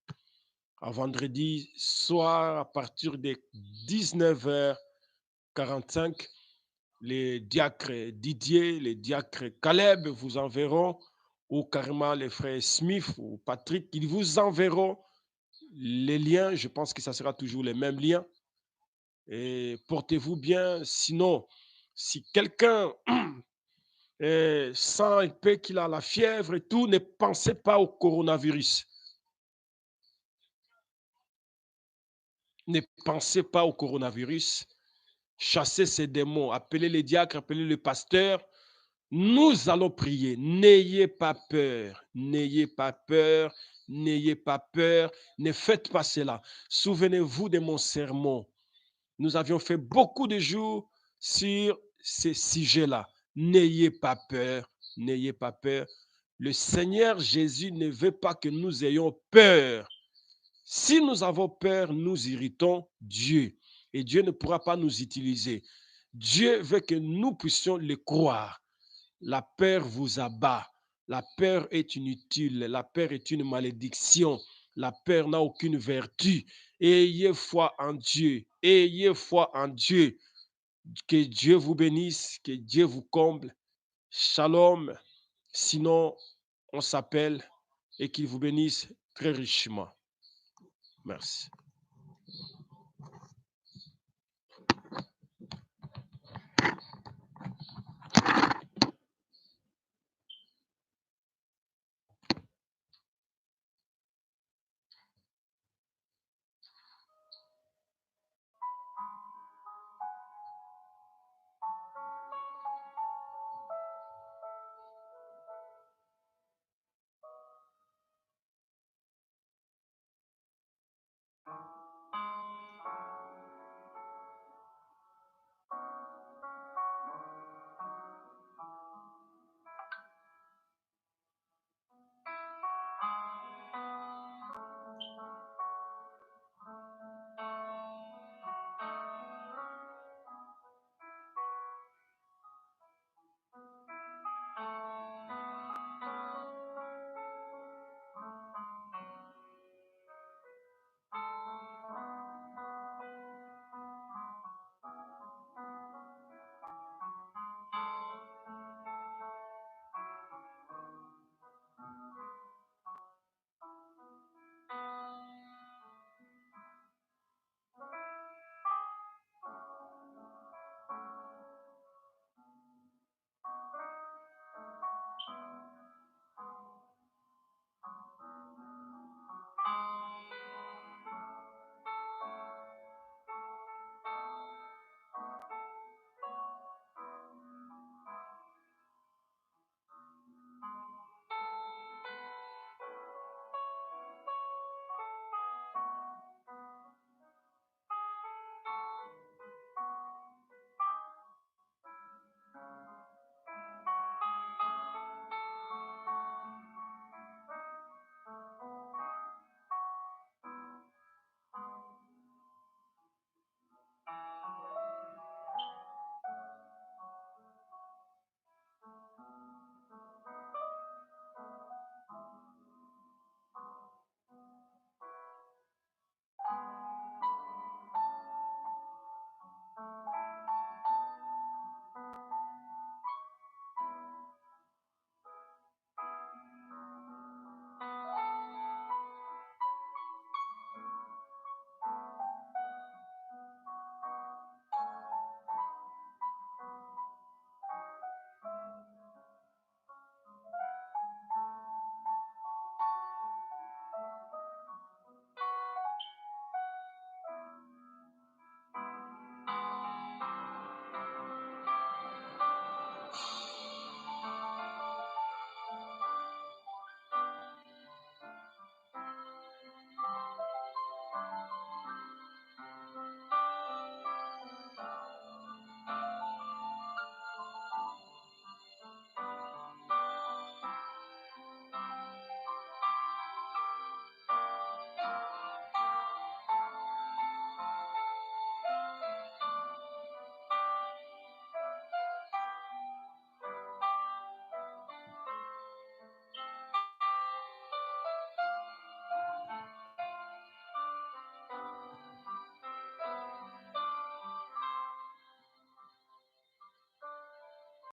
À vendredi soir, à partir de 19h45, les diacres Didier, les diacres Caleb vous enverront, ou carrément les frères Smith ou Patrick, ils vous enverront les liens. Je pense que ça sera toujours les mêmes liens. Et portez-vous bien. Sinon, si quelqu'un sent un peu qu'il a la fièvre et tout, ne pensez pas au coronavirus. Ne pensez pas au coronavirus. Chassez ces démons. Appelez les diacres, appelez le pasteur. Nous allons prier. N'ayez pas peur. N'ayez pas peur. N'ayez pas peur. Ne faites pas cela. Souvenez-vous de mon sermon. Nous avions fait beaucoup de jours sur ces sujets-là. N'ayez pas peur. N'ayez pas peur. Le Seigneur Jésus ne veut pas que nous ayons peur. Si nous avons peur, nous irritons Dieu. Et Dieu ne pourra pas nous utiliser. Dieu veut que nous puissions le croire. La peur vous abat. La peur est inutile. La peur est une malédiction. La peur n'a aucune vertu. Ayez foi en Dieu. Ayez foi en Dieu. Que Dieu vous bénisse. Que Dieu vous comble. Shalom. Sinon, on s'appelle et qu'il vous bénisse très richement. Merci.